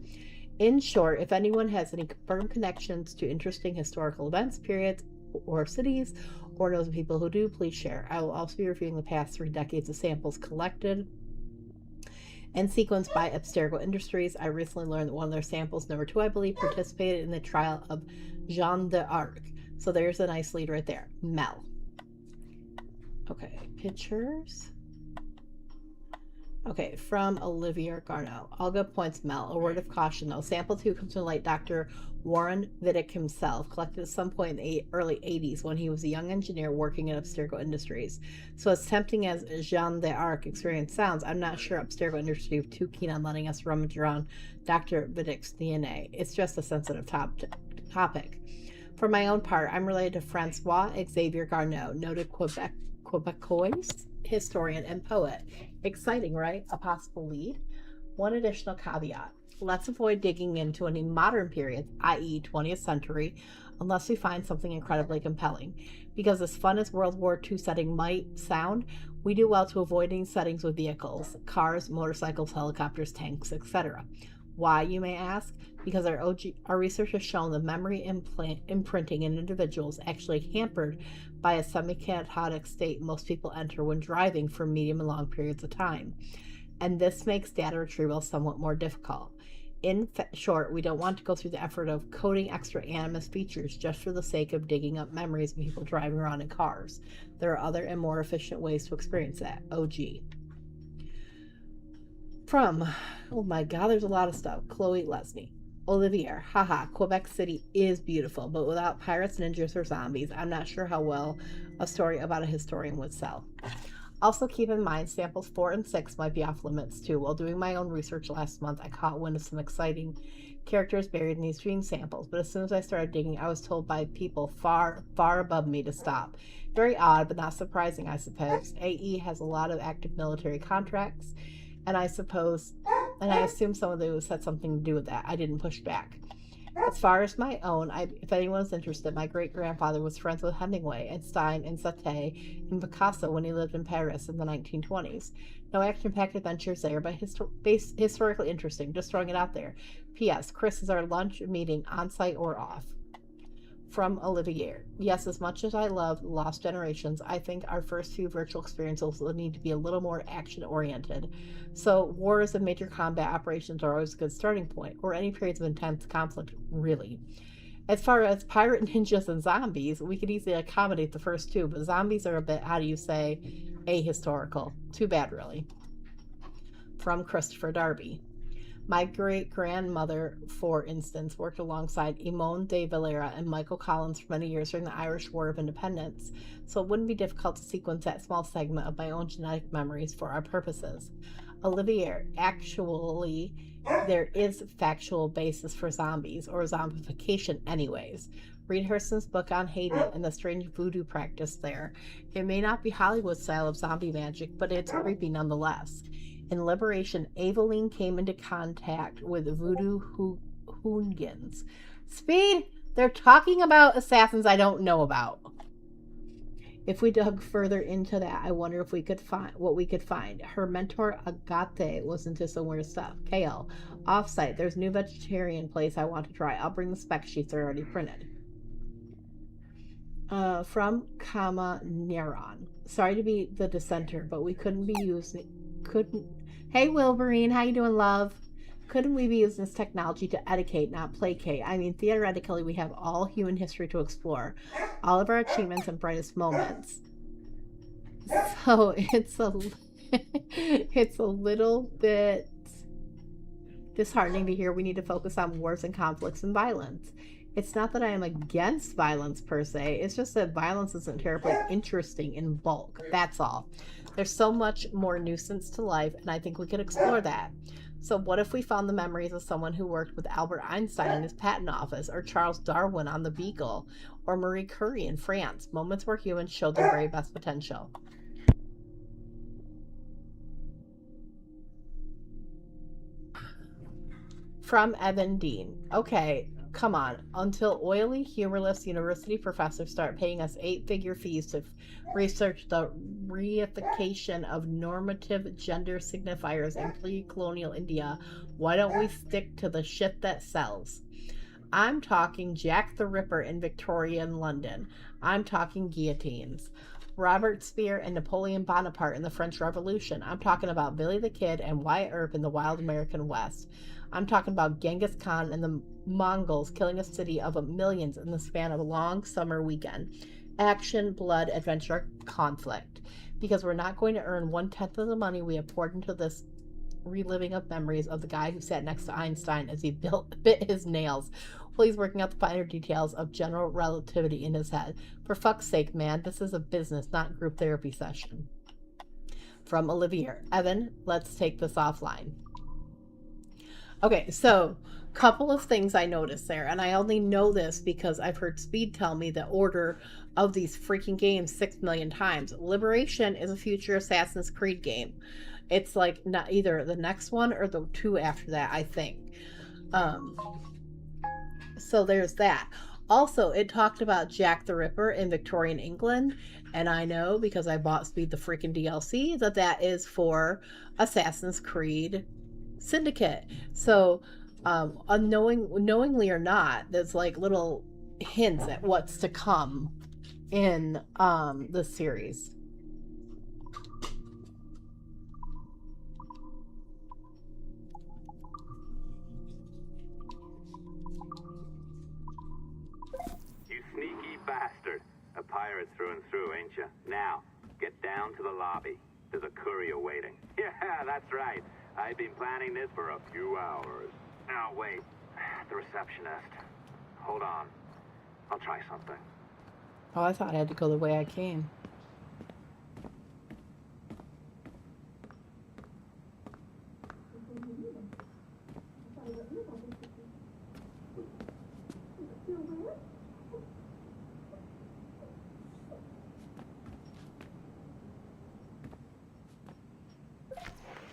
In short, if anyone has any confirmed connections to interesting historical events, periods, or cities, or knows of people who do, please share. I will also be reviewing the past 3 decades of samples collected and sequenced by Abstergo Industries. I recently learned that one of their samples, number 2, I believe, participated in the trial of Jeanne d'Arc. So there's a nice lead right there. Mel. Okay, pictures. Okay, from Olivia Garneau. All good points, Mel. A word of caution, though. Sample 2 comes from light Dr. Warren Vidic himself, collected at some point in the early 80s when he was a young engineer working at Abstergo Industries. So as tempting as Jeanne d'Arc experience sounds, I'm not sure Abstergo Industries is too keen on letting us rummage around Dr. Vidic's DNA. It's just a sensitive topic. For my own part, I'm related to Francois Xavier Garneau, noted Quebecois historian and poet. Exciting, right? A possible lead. One additional caveat. Let's avoid digging into any modern periods, i.e. 20th century, unless we find something incredibly compelling. Because as fun as World War II setting might sound, we do well to avoid any settings with vehicles, cars, motorcycles, helicopters, tanks, etc. Why, you may ask? Because our research has shown the memory imprinting in individuals actually hampered by a semi-catatonic state most people enter when driving for medium and long periods of time. And this makes data retrieval somewhat more difficult. In short, we don't want to go through the effort of coding extra animus features just for the sake of digging up memories of people driving around in cars. There are other and more efficient ways to experience that. OG. From, oh my god, there's a lot of stuff. Chloe Lesney. Olivier, haha, Quebec City is beautiful, but without pirates, ninjas, or zombies, I'm not sure how well a story about a historian would sell. Also keep in mind, samples 4 and 6 might be off limits too. While doing my own research last month, I caught wind of some exciting characters buried in these dream samples, but as soon as I started digging, I was told by people far, far above me to stop. Very odd, but not surprising, I suppose. AE has a lot of active military contracts, and I assume some of those had something to do with that. I didn't push back. As far as my own, if anyone's interested, my great-grandfather was friends with Hemingway and Stein and Satie and Picasso when he lived in Paris in the 1920s. No action-packed adventures there, but historically interesting. Just throwing it out there. P.S. Chris, is our lunch meeting on-site or off? From Olivier. Yes, as much as I love Lost Generations, I think our first few virtual experiences will need to be a little more action-oriented. So wars and major combat operations are always a good starting point, or any periods of intense conflict, really. As far as pirate ninjas and zombies, we could easily accommodate the first two, but zombies are a bit, how do you say, ahistorical. Too bad, really. From Christopher Darby. My great-grandmother, for instance, worked alongside Eamon de Valera and Michael Collins for many years during the Irish War of Independence, so it wouldn't be difficult to sequence that small segment of my own genetic memories for our purposes. Olivier, actually, there is factual basis for zombies, or zombification anyways. Read Hurston's book on Haiti and the strange voodoo practice there. It may not be Hollywood style of zombie magic, but it's creepy nonetheless. In Liberation, Aveline came into contact with voodoo hoongans. Speed! They're talking about assassins I don't know about. If we dug further into that, I wonder if we could find what we could find. Her mentor Agate was into some weird stuff. Kale, offsite. There's a new vegetarian place I want to try. I'll bring the spec sheets. They're already printed. From Kama Neron. Sorry to be the dissenter, but we couldn't. Hey Wilburine, how you doing, love? Couldn't we be using this technology to educate, not placate? I mean, theoretically, we have all human history to explore, all of our achievements and brightest moments. So it's a little bit disheartening to hear we need to focus on wars and conflicts and violence. It's not that I am against violence per se, it's just that violence isn't terribly interesting in bulk. That's all. There's so much more nuisance to life, and I think we could explore that. So what if we found the memories of someone who worked with Albert Einstein in his patent office, or Charles Darwin on the Beagle, or Marie Curie in France, moments where humans showed their very best potential. From Evan Dean. Okay, come on. Until oily, humorless university professors start paying us 8-figure fees to research the reification of normative gender signifiers in pre-colonial India, why don't we stick to the shit that sells? I'm talking Jack the Ripper in Victorian London. I'm talking guillotines. Robert Spear and Napoleon Bonaparte in the French Revolution. I'm talking about Billy the Kid and Wyatt Earp in the wild American West. I'm talking about Genghis Khan and the Mongols killing a city of millions in the span of a long summer weekend. Action, blood, adventure, conflict. Because we're not going to earn 1/10 of the money we have poured into this reliving of memories of the guy who sat next to Einstein as he bit his nails while he's working out the finer details of general relativity in his head. For fuck's sake, man, this is a business, not group therapy session. From Olivier. Evan, let's take this offline. Okay, so couple of things I noticed there, and I only know this because I've heard Speed tell me the order of these freaking games 6 million times. Liberation is a future Assassin's Creed game. It's like not either the next one or the 2 after that, I think. So there's that. Also, it talked about Jack the Ripper in Victorian England, and I know because I bought Speed the freaking DLC that is for Assassin's Creed Syndicate. So knowingly or not, there's like little hints at what's to come in the series. You sneaky bastard. A pirate through and through, ain't you? Now, get down to the lobby. There's a courier waiting. Yeah, that's right. I've been planning this for a few hours. Now, wait. The receptionist. Hold on. I'll try something. Oh, I thought I had to go the way I came.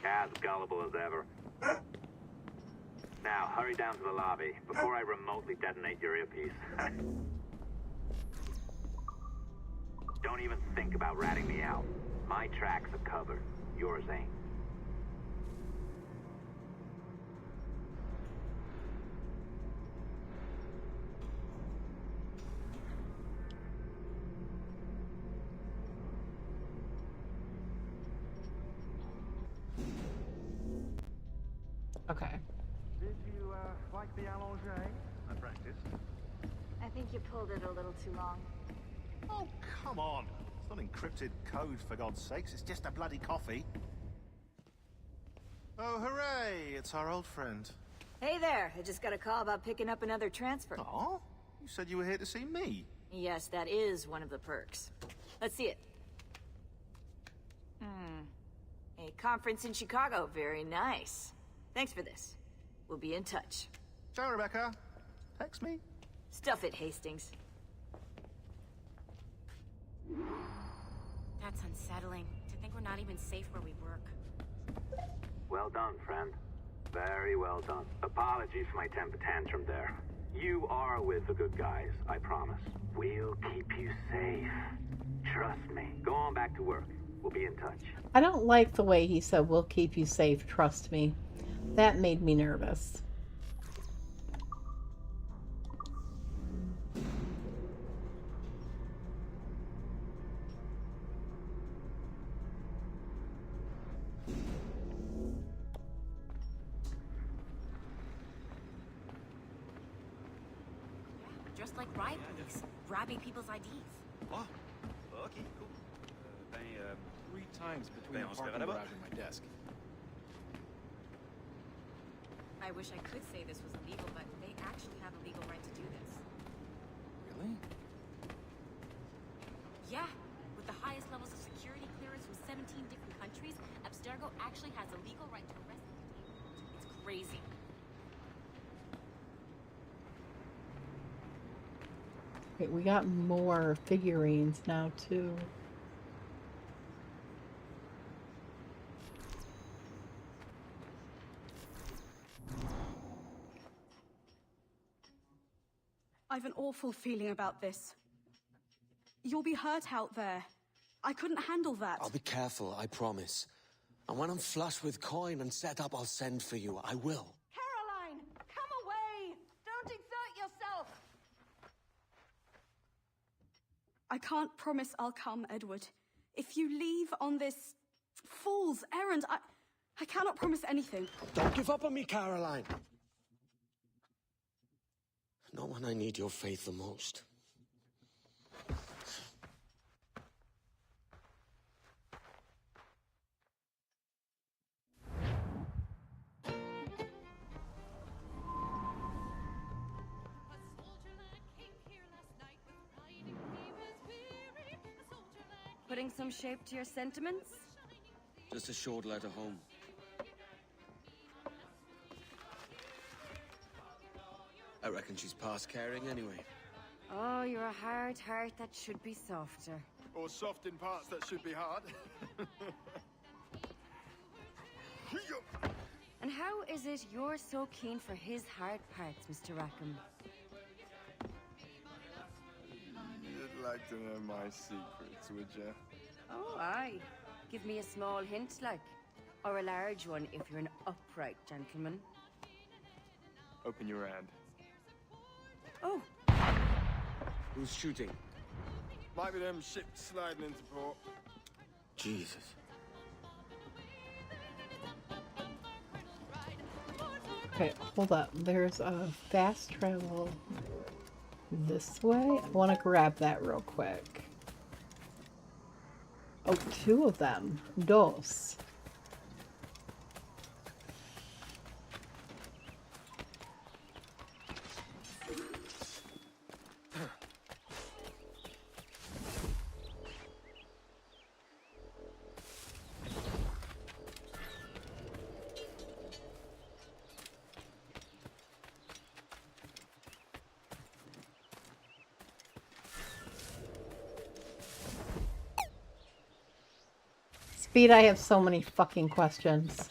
As gullible as ever. Now, hurry down to the lobby before I remotely detonate your earpiece. Don't even think about ratting me out. My tracks are covered. Yours ain't. Okay. Did you like the allongé? I practiced. I think you pulled it a little too long. Oh, come on. It's not encrypted code, for God's sakes. It's just a bloody coffee. Oh, hooray! It's our old friend. Hey there, I just got a call about picking up another transfer. Oh? You said you were here to see me. Yes, that is one of the perks. Let's see it. A conference in Chicago, very nice. Thanks for this. We'll be in touch. Ciao, Rebecca. Text me. Stuff it, Hastings. That's unsettling. To think we're not even safe where we work. Well done, friend. Very well done. Apologies for my temper tantrum there. You are with the good guys, I promise. We'll keep you safe. Trust me. Go on back to work. We'll be in touch. I don't like the way he said, we'll keep you safe, trust me. That made me nervous. Just like riot police, grabbing people's IDs. Oh, ok, cool. 3 times between Ben, the on se parking verra là-bas. garage and my desk. I wish I could say this was illegal, but they actually have a legal right to do this. Really? Yeah, with the highest levels of security clearance from 17 different countries, Abstergo actually has a legal right to arrest them. It's crazy. Wait, we got more figurines now, too. I've an awful feeling about this. You'll be hurt out there. I couldn't handle that. I'll be careful, I promise. And when I'm flush with coin and set up, I'll send for you. I will. Caroline, come away! Don't exert yourself! I can't promise I'll come, Edward. If you leave on this fool's errand, I cannot promise anything. Don't give up on me, Caroline. Not when I need your faith the most. Putting some shape to your sentiments? Just a short letter home. I reckon she's past caring anyway. Oh, you're a hard heart that should be softer. Or soft in parts that should be hard. And how is it you're so keen for his hard parts, Mr. Rackham? You'd like to know my secrets, would you? Oh, aye. Give me a small hint, like. Or a large one if you're an upright gentleman. Open your hand. Oh. Who's shooting? Might be them ships sliding into port. Jesus. Okay, hold up. There's a fast travel this way. I want to grab that real quick. Oh, 2 of them. Dos. Speed, I have so many fucking questions.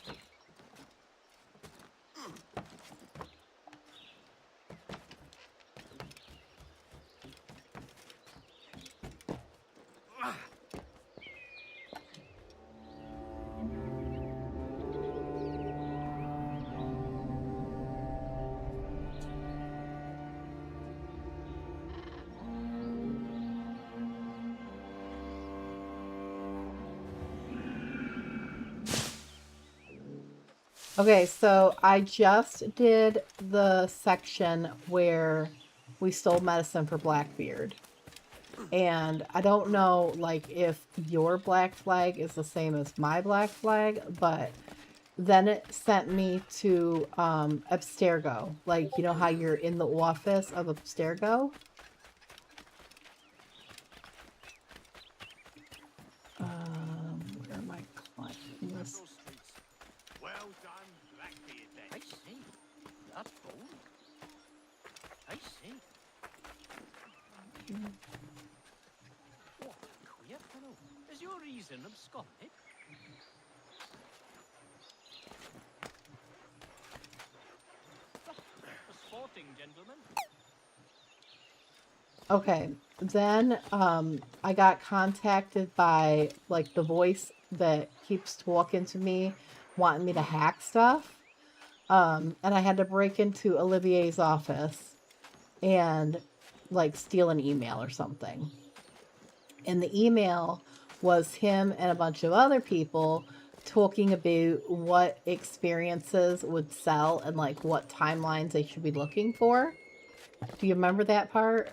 Okay, so I just did the section where we stole medicine for Blackbeard. And I don't know, like, if your black flag is the same as my black flag, but then it sent me to Abstergo. Like, you know how you're in the office of Abstergo? Where am I collecting this? Well done, Blackbeard, then. I see. That's bold. I see. What a queer fellow. Is your reason absconded? interesting, gentlemen. Okay, then I got contacted by like the voice that keeps talking to me, wanting me to hack stuff. And I had to break into Olivier's office and like steal an email or something. And the email was him and a bunch of other people talking about what experiences would sell and like what timelines they should be looking for. Do you remember that part?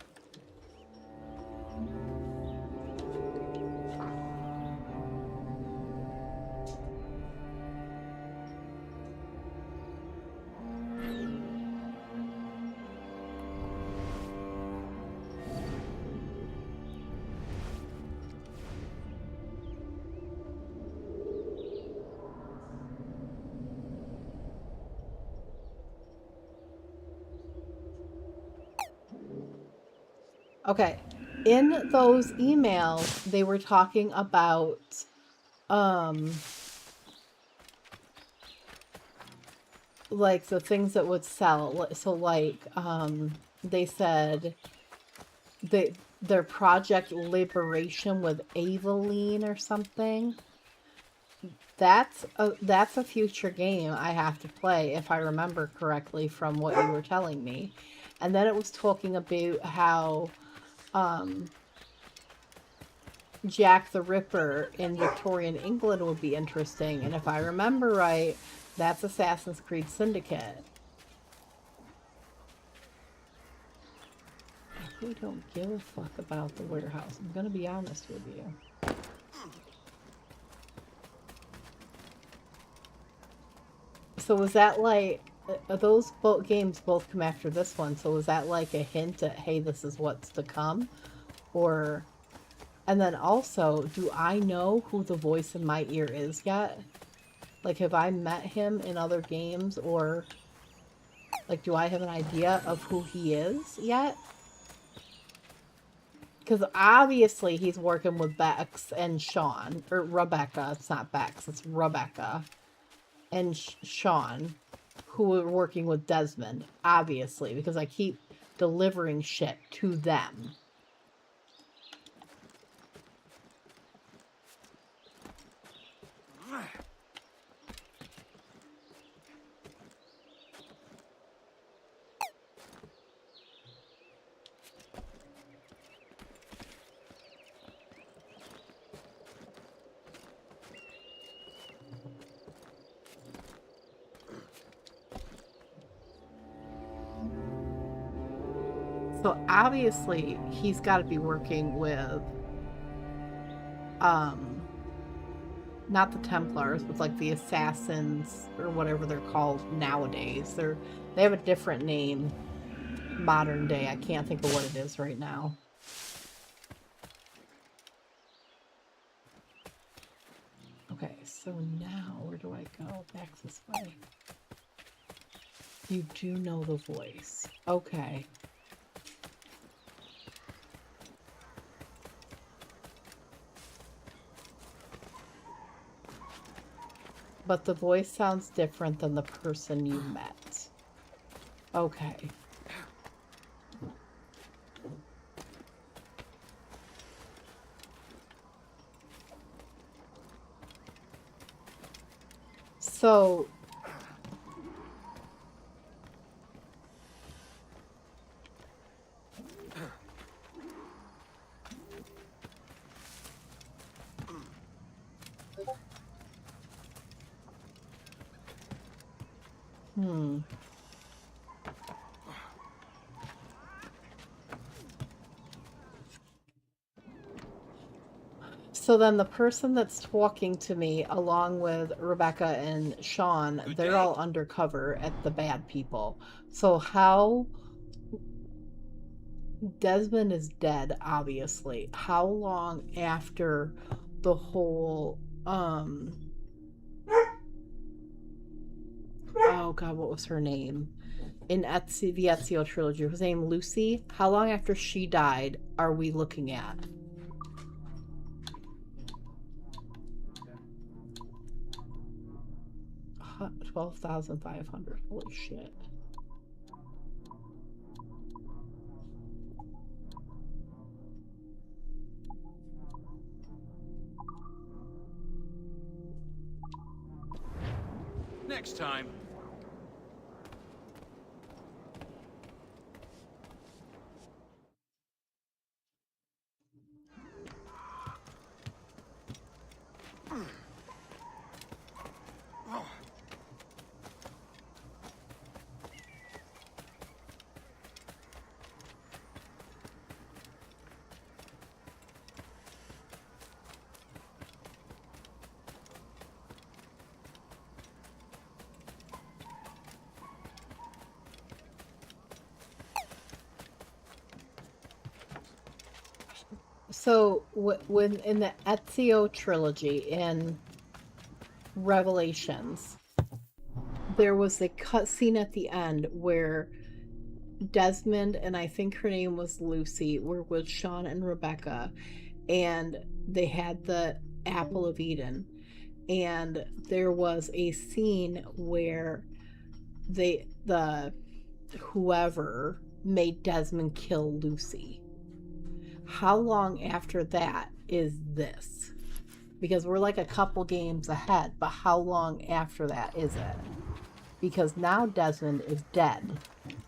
Okay. In those emails, they were talking about like the things that would sell. So like they said their Project Liberation with Aveline or something. That's a future game I have to play if I remember correctly from what you were telling me. And then it was talking about how Jack the Ripper in Victorian England would be interesting. And if I remember right, that's Assassin's Creed Syndicate. I really don't give a fuck about the warehouse. I'm gonna be honest with you. So was that like, those both games both come after this one, so was that like a hint at, hey, this is what's to come? Or, and then also, do I know who the voice in my ear is yet? Like, have I met him in other games, or, like, do I have an idea of who he is yet? Because obviously he's working with Bex and Sean, or Rebecca, it's not Bex, it's Rebecca. And Sean, who are working with Desmond, obviously, because I keep delivering shit to them. So obviously he's got to be working with not the Templars, but like the Assassins or whatever they're called nowadays. They have a different name modern day. I can't think of what it is right now. Okay, so now where do I go? Back this way. You do know the voice. Okay. But the voice sounds different than the person you met. Okay. So... So then the person that's talking to me, along with Rebecca and Sean, they're all undercover at the bad people. So how... Desmond is dead, obviously. How long after the whole, oh god, what was her name? In the Ezio trilogy, her name Lucy. How long after she died are we looking at? $12,500. Holy shit. next time. So when in the Ezio trilogy in Revelations, there was a cutscene at the end where Desmond and I think her name was Lucy were with Sean and Rebecca, and they had the Apple of Eden, and there was a scene where the whoever made Desmond kill Lucy. How long after that is this? Because we're like a couple games ahead, but how long after that is it? Because now Desmond is dead,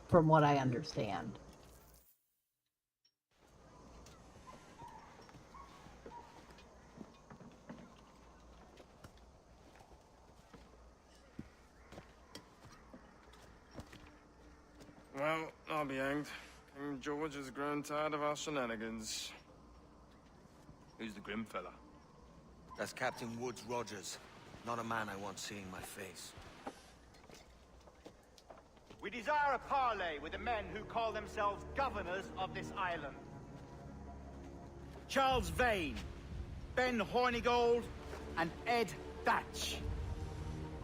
from what I understand. Well, I'll be hanged. King George has grown tired of our shenanigans. Who's the grim fella? That's Captain Woods Rogers. Not a man I want seeing my face. We desire a parley with the men who call themselves governors of this island. Charles Vane, Ben Hornigold, and Ed Thatch.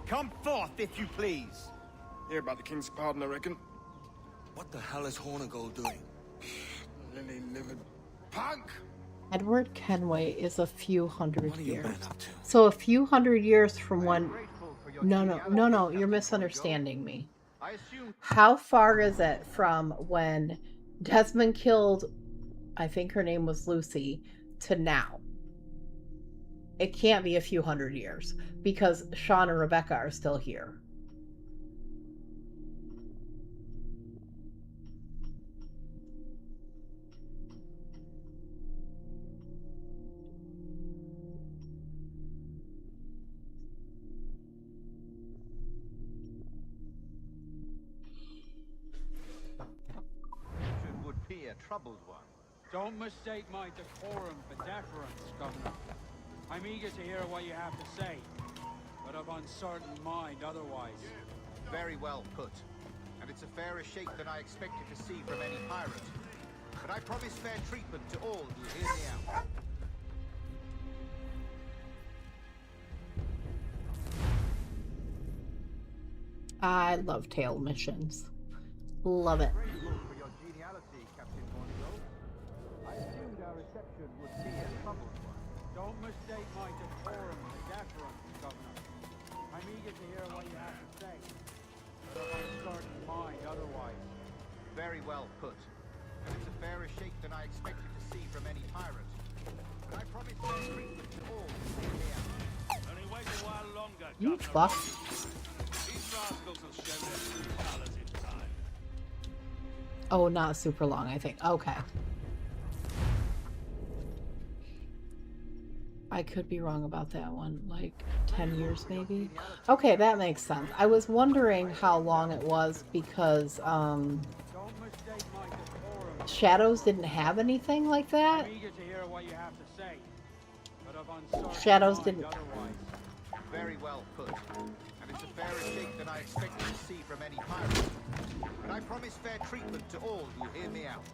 Come forth, if you please. Hear about the king's pardon, I reckon. What the hell is Hornigold doing? Lily-livered punk! Edward Kenway is a few hundred years. So a few hundred years from when... No, you're misunderstanding me. How far is it from when Desmond killed, I think her name was Lucy, to now? It can't be a few hundred years, because Sean and Rebecca are still here. Would be a troubled one. Don't mistake my decorum for deference, Governor. I'm eager to hear what you have to say, but of uncertain mind otherwise. Very well put. And it's a fairer shake than I expected to see from any pirate. But I promise fair treatment to all who hear me out. I love tail missions. Love it. Grateful for your geniality, Captain Hornigold. I assumed our reception would be a troubled one. Don't mistake my decorum for deference, Governor. I'm eager to hear what you have to say, but of uncertain mind otherwise. Very well put. And it's a fairer shake than I expected to see from any pirate. But I promise fair treatment to all who hear me out. Only wait a while longer, You Governor. fuck. These rascals will show their true colors in time. Oh, not super long, I think. Okay. I could be wrong about that one. Like 10 years maybe? Okay, that makes sense. I was wondering how long it was because Shadows didn't have anything like that. I'm eager to hear what you have to say, but of uncertain Shadows mind didn't. otherwise. Very well put. And it's a fairer shake than I expected to see from any pirate. But I promise fair treatment to all who hear me out.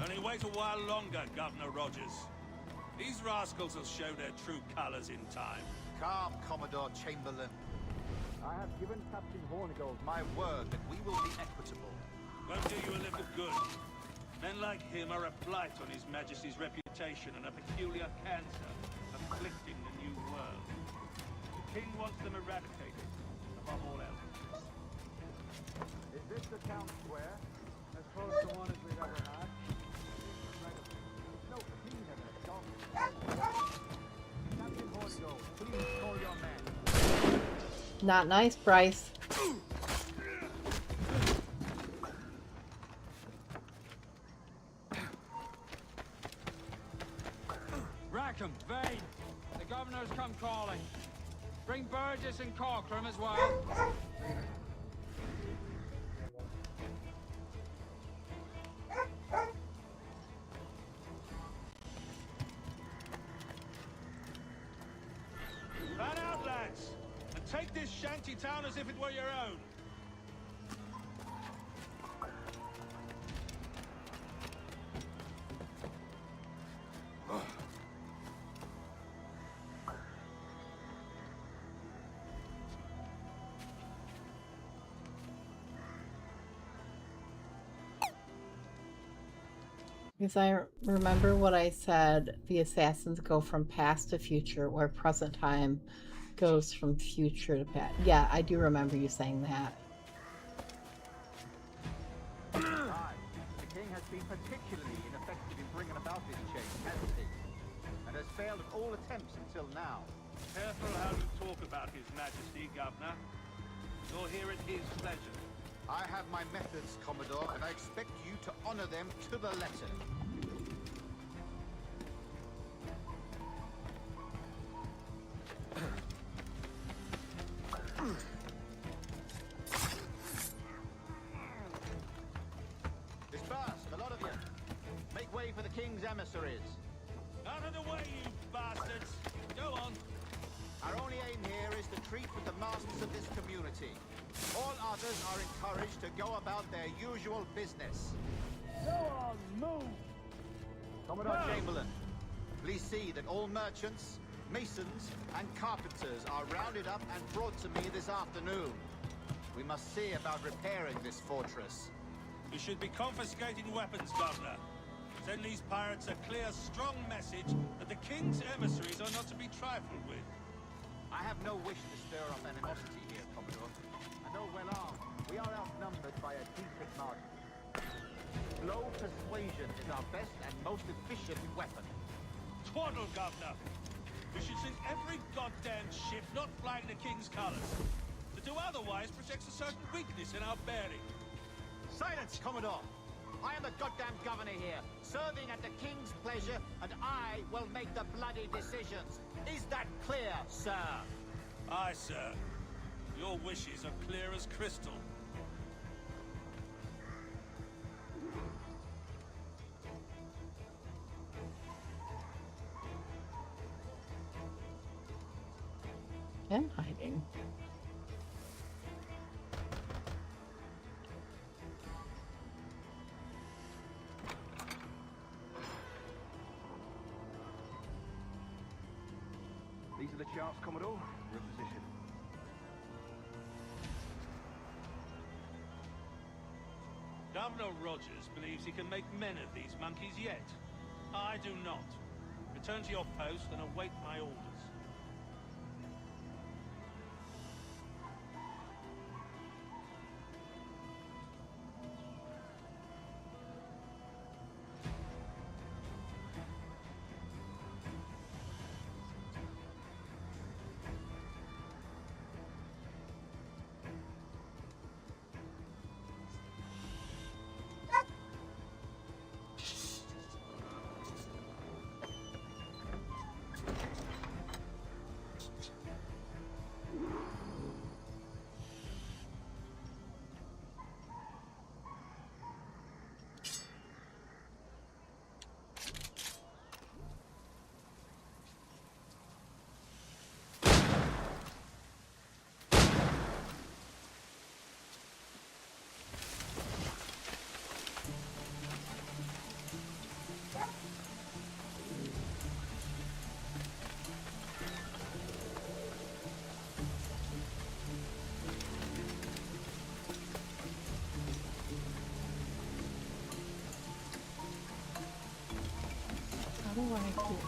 Only wait a while longer, Governor Rogers. These rascals will show their true colors in time. Calm, Commodore Chamberlain. I have given Captain Hornigold my word that we will be equitable. Won't do you a little good. Men like him are a blight on His Majesty's reputation and a peculiar cancer afflicting the New World. The King wants them eradicated, above all else. Is this the town square? As close to one as we've ever had. No cleaner than a dog. Captain Hornigold, please call your men. Not nice, Bryce. Markham, Vane. The governor's come calling. Bring Burgess and Corcoran as well. Fan out, lads, and take this shanty town as if it were your own. Because I remember what I said, the assassins go from past to future, where present time goes from future to past. Yeah, I do remember you saying that. Aye, the king has been particularly ineffective in bringing about this change, hasn't he? And has failed at all attempts until now. Careful how you talk about His Majesty, Governor. You're here at his pleasure. I have my methods, Commodore, and I expect you to honor them to the letter. Disperse, the lot of you. Make way for the king's emissaries. Out of the way, you bastards! Go on. Our only aim here is to treat with the masters of this community. All others are encouraged to go about their usual business. Go on, move! Commodore Chamberlain, please see that all merchants, masons, and carpenters are rounded up and brought to me this afternoon. We must see about repairing this fortress. You should be confiscating weapons, Governor. Send these pirates a clear, strong message that the king's emissaries are not to be trifled with. I have no wish to stir up animosity here, Commodore. And though well armed, we are outnumbered by a decent margin. Slow persuasion is our best and most efficient weapon. Twaddle, Governor! We should sink every goddamn ship not flying the king's colours. To do otherwise projects a certain weakness in our bearing. Silence, Commodore! I am the goddamn governor here, serving at the king's pleasure, and I will make the bloody decisions. Is that clear, sir? Aye, sir. Your wishes are clear as crystal. And hiding. These are the charts, Commodore. We're in position. Governor Rogers believes he can make men of these monkeys yet. I do not. Return to your post and await my orders. How do I keep...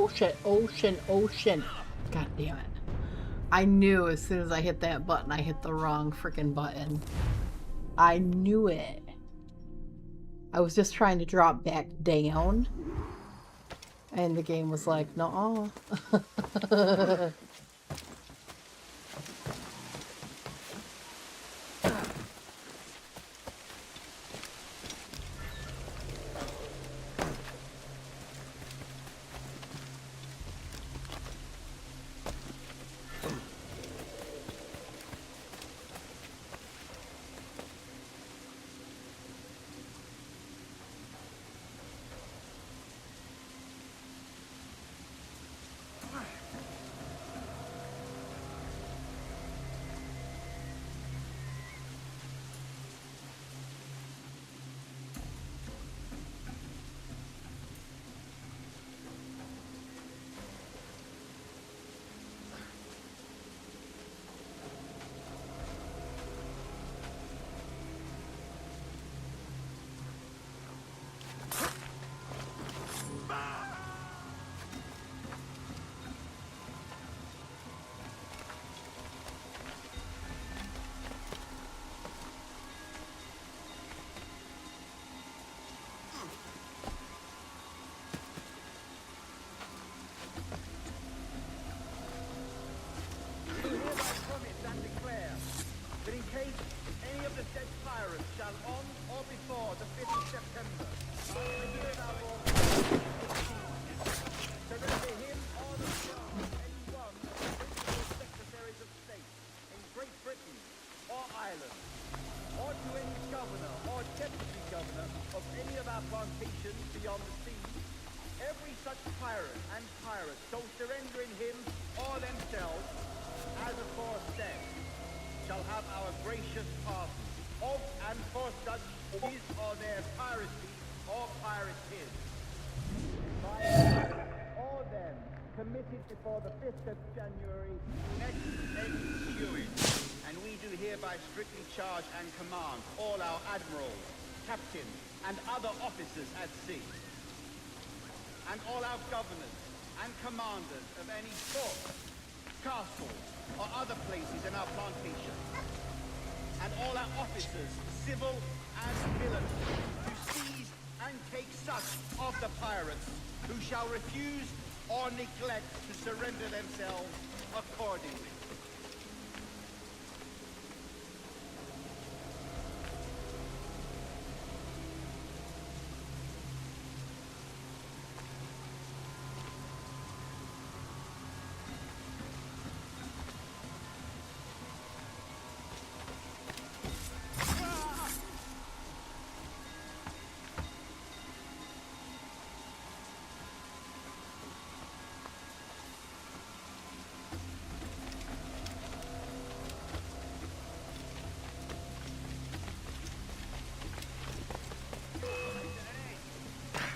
Oh shit, ocean, ocean. God damn it. I knew as soon as I hit that button, I hit the wrong freaking button. I knew it. I was just trying to drop back down. And the game was like, no. That in case any of the said pirates shall on or before the 5th of September, after the year of our Lord, surrender him or the throne of any one of the principal secretaries of state in Great Britain or Ireland, or to any governor or deputy governor of any of our plantations beyond the sea, every such pirate and pirate so surrendering him or themselves, as aforesaid, shall have our gracious pardon of and for such his or their piracy or piracies. By or them committed before the 5th of January next ensuing. And we do hereby strictly charge and command all our admirals, captains, and other officers at sea, and all our governors and commanders of any fort, castles, or other places in our plantation, and all our officers, civil and military, to seize and take such of the pirates who shall refuse or neglect to surrender themselves accordingly.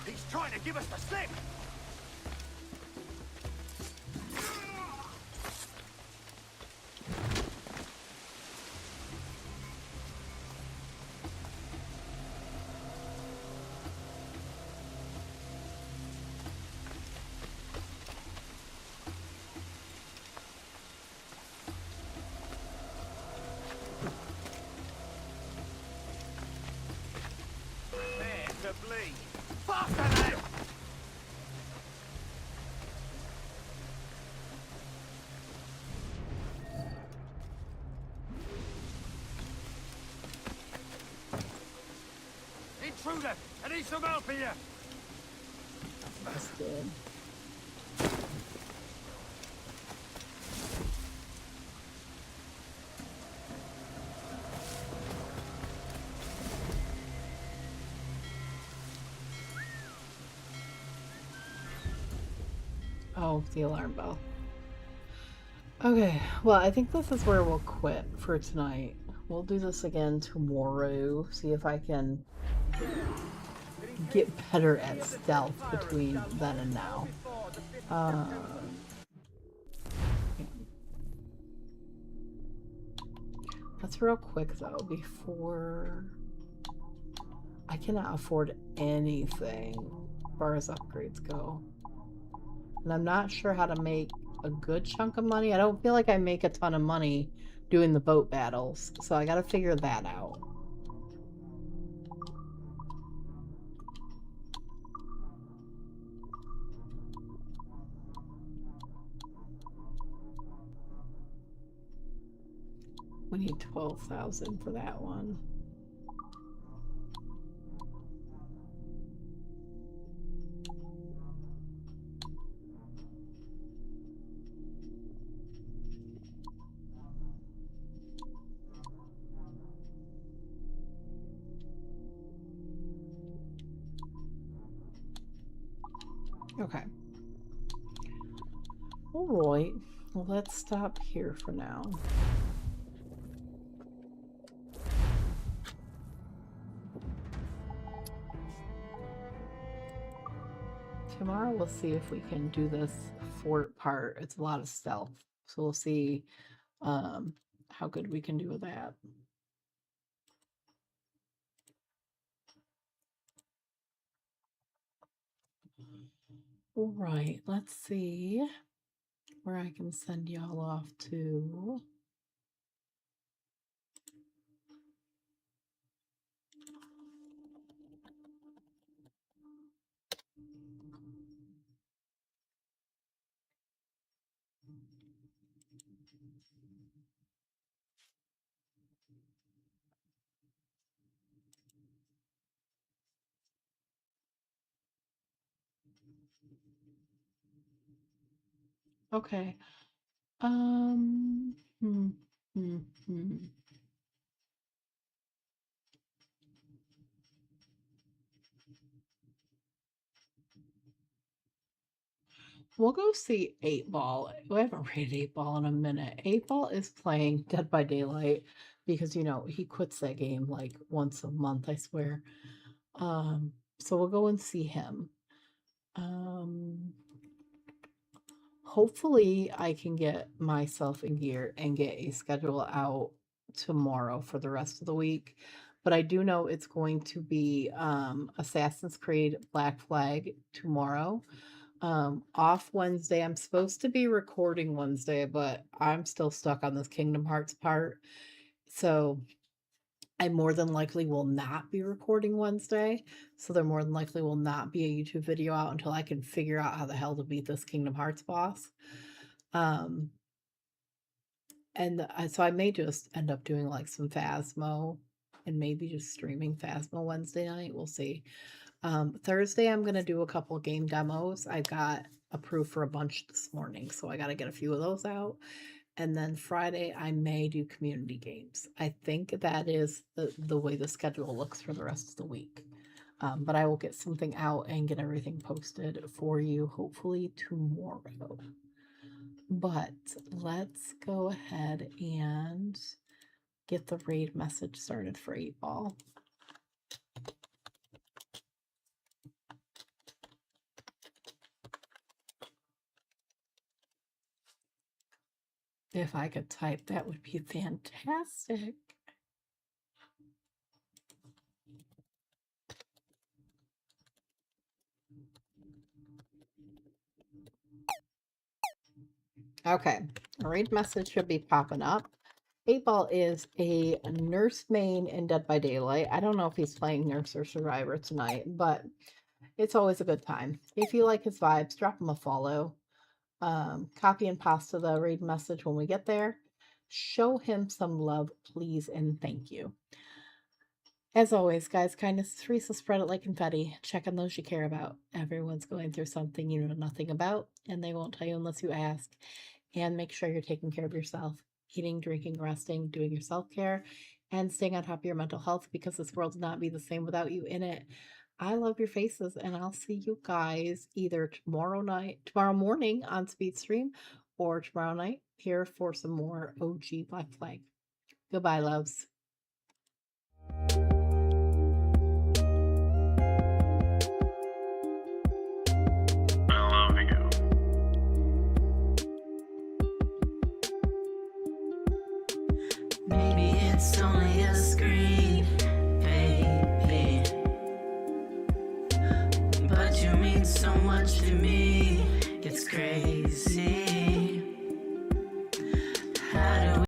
He's trying to give us the slip! There to bleed. Faster, lad! Intruder! I need some help here! That's good. Oh, the alarm bell. Okay, well, I think this is where we'll quit for tonight. We'll do this again tomorrow, see if I can get better at stealth between then and now. That's real quick though, before I cannot afford anything as far as upgrades go. And I'm not sure how to make a good chunk of money. I don't feel like I make a ton of money doing the boat battles, so I gotta figure that out. We need 12,000 for that one. Okay. All right. Well, let's stop here for now. Tomorrow we'll see if we can do this fort part. It's a lot of stealth. So we'll see how good we can do with that. All right, let's see where I can send y'all off to. Okay. Hmm, hmm, hmm. We'll go see 8 Ball. We haven't rated 8 Ball in a minute. 8 Ball is playing Dead by Daylight because, you know, he quits that game like once a month, I swear. So we'll go and see him. Hopefully I can get myself in gear and get a schedule out tomorrow for the rest of the week. But I do know it's going to be Assassin's Creed Black Flag tomorrow. Off Wednesday. I'm supposed to be recording Wednesday, but I'm still stuck on this Kingdom Hearts part. So I more than likely will not be recording Wednesday. So there more than likely will not be a YouTube video out until I can figure out how the hell to beat this Kingdom Hearts boss. So I may just end up doing like some Phasmo and maybe just streaming Phasmo Wednesday night. We'll see. Thursday, I'm going to do a couple game demos. I got approved for a bunch this morning, so I got to get a few of those out. And then Friday, I may do community games. I think that is the way the schedule looks for the rest of the week. But I will get something out and get everything posted for you, hopefully tomorrow. But let's go ahead and get the raid message started for 8 Ball. If I could type, that would be fantastic. Okay, a raid message should be popping up. 8 Ball is a nurse main in Dead by Daylight. I don't know if he's playing Nurse or Survivor tonight, but it's always a good time. If you like his vibes, drop him a follow. Copy and pasta the raid message when we get there. Show him some love, please, and thank you. As always, guys, kindness is free, so spread it like confetti. Check on those you care about. Everyone's going through something you know nothing about, and they won't tell you unless you ask. And make sure you're taking care of yourself. Eating, drinking, resting, doing your self-care, and staying on top of your mental health, because this world would not be the same without you in it. I love your faces, and I'll see you guys either tomorrow morning on Speed Stream, or tomorrow night here for some more OG Black Flag. Goodbye, loves. Maybe it's only a screen, baby, but you mean so much to me. It's crazy. crazy.